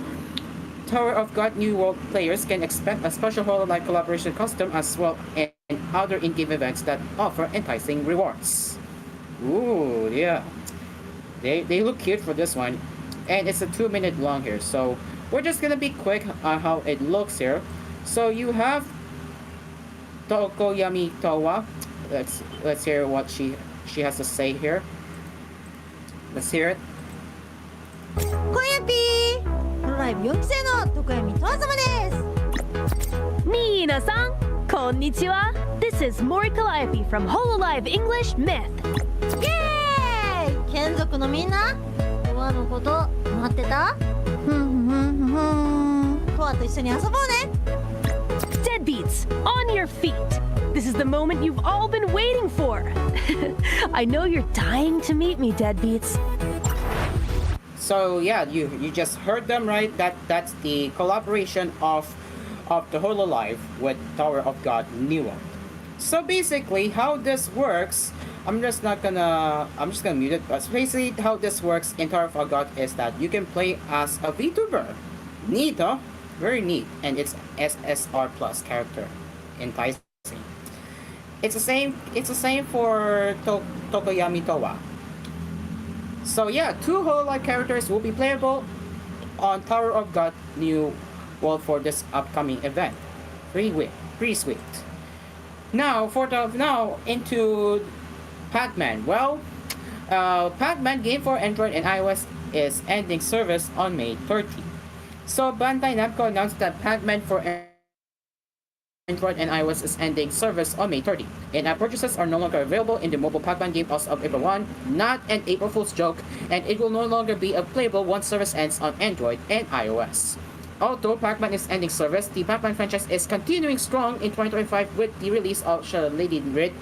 Tower of God New World players can expect a special Hololive collaboration custom as well and other in-game events that offer enticing rewards. Ooh, yeah. They look cute for this one. And it's a 2-minute long here, so we're just gonna be quick on how it looks here. So you have Tokoyami Towa. Let's hear what she has to say here. Let's hear it. 今夜ピーライブ4期生の徳山とわ様ですみなさんこんにちは This is Mori Calliope from Hololive English Myth イエーイ眷属のみんなトワのこと待ってたトワと一緒に遊ぼうね Deadbeats, on your feet This is the moment you've all been waiting for I know you're dying to meet me, Deadbeats So yeah, you just heard them right. That's the collaboration of the Hololive with Tower of God New World. So basically, how this works, I'm just gonna mute it. But basically, how this works in Tower of God is that you can play as a VTuber. Neat, huh? Very neat, and it's SSR plus character, enticing. It's the same. It's the same for Tokoyami Towa. So yeah, 2 Hololive characters will be playable on Tower of God New World for this upcoming event. Pretty sweet. Now into Pac-Man. Well, Pac-Man game for Android and iOS is ending service on May 30. So Bandai Namco announced that Pac-Man for Android and iOS is ending service on May 30. In-app purchases are no longer available in the mobile Pac-Man game as of April 1, not an April Fool's joke, and it will no longer be playable once service ends on Android and iOS. Although Pac-Man is ending service, the Pac-Man franchise is continuing strong in 2025 with the release of Lady Red,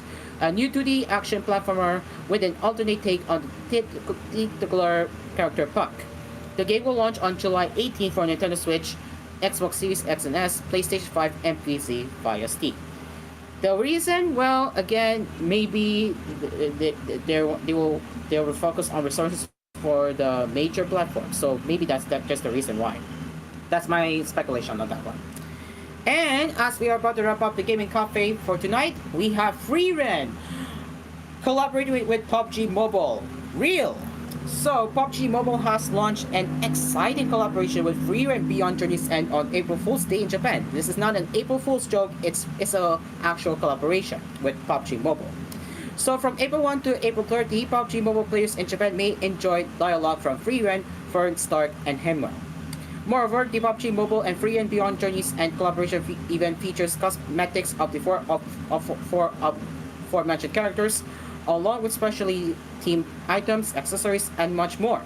a new 2D action platformer with an alternate take on the titular character Puck. The game will launch on July 18 for Nintendo Switch, Xbox Series X and S, PlayStation 5, and PC via Steam. The reason, well, again, maybe they will focus on resources for the major platforms. So maybe that's just the reason why. That's my speculation on that one. And as we are about to wrap up the gaming cafe for tonight, we have FreeRen collaborating with PUBG Mobile. Real. So, PUBG Mobile has launched an exciting collaboration with FreeRen Beyond Journey's End on April Fool's Day in Japan. This is not an April Fool's joke, it's a actual collaboration with PUBG Mobile. So, from April 1 to April 30, PUBG Mobile players in Japan may enjoy dialogue from FreeRen, Fern, Stark, and Hemwell. Moreover, the PUBG Mobile and FreeRen Beyond Journey's End collaboration event features cosmetics of the four aforementioned characters, along with specially themed items, accessories, and much more.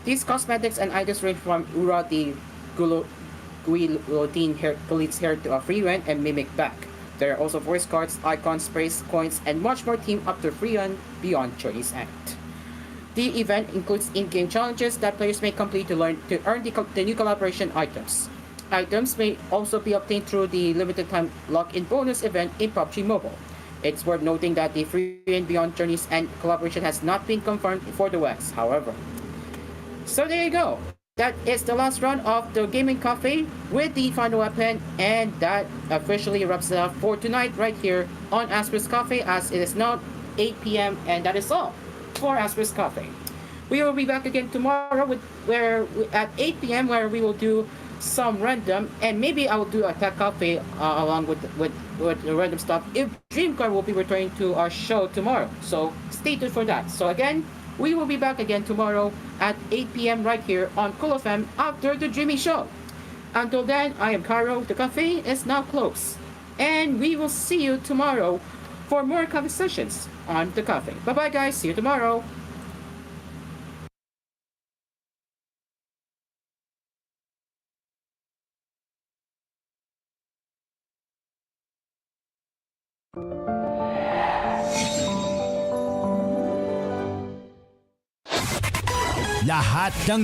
These cosmetics and items range from Ura the Guillotine Khalid's hair to a FreeRen and Mimic back. There are also voice cards, icons, sprays, coins, and much more themed up to FreeRen Beyond Journey's End. The event includes in-game challenges that players may complete to earn the new collaboration items. Items may also be obtained through the limited time lock-in bonus event in PUBG Mobile. It's worth noting that the FreeRen Beyond Journeys and collaboration has not been confirmed for the West, however. So there you go. That is the last run of the Gaming Cafe with the Final Weapon, and that officially wraps it up for tonight right here on Asphere's Cafe, as it is now 8 p.m. and that is all for Asphere's Cafe. We will be back again tomorrow at 8 p.m. where we will do some random, and maybe I will do a tech cafe along with random stuff if Dreamcar will be returning to our show tomorrow. So stay tuned for that. So again, we will be back again tomorrow at 8 p.m. right here on Cool FM after the Dreamy Show. Until then, I am Caro. The cafe is now closed, and we will see you tomorrow for more conversations on the cafe. Bye bye, guys. See you tomorrow. Lahat ng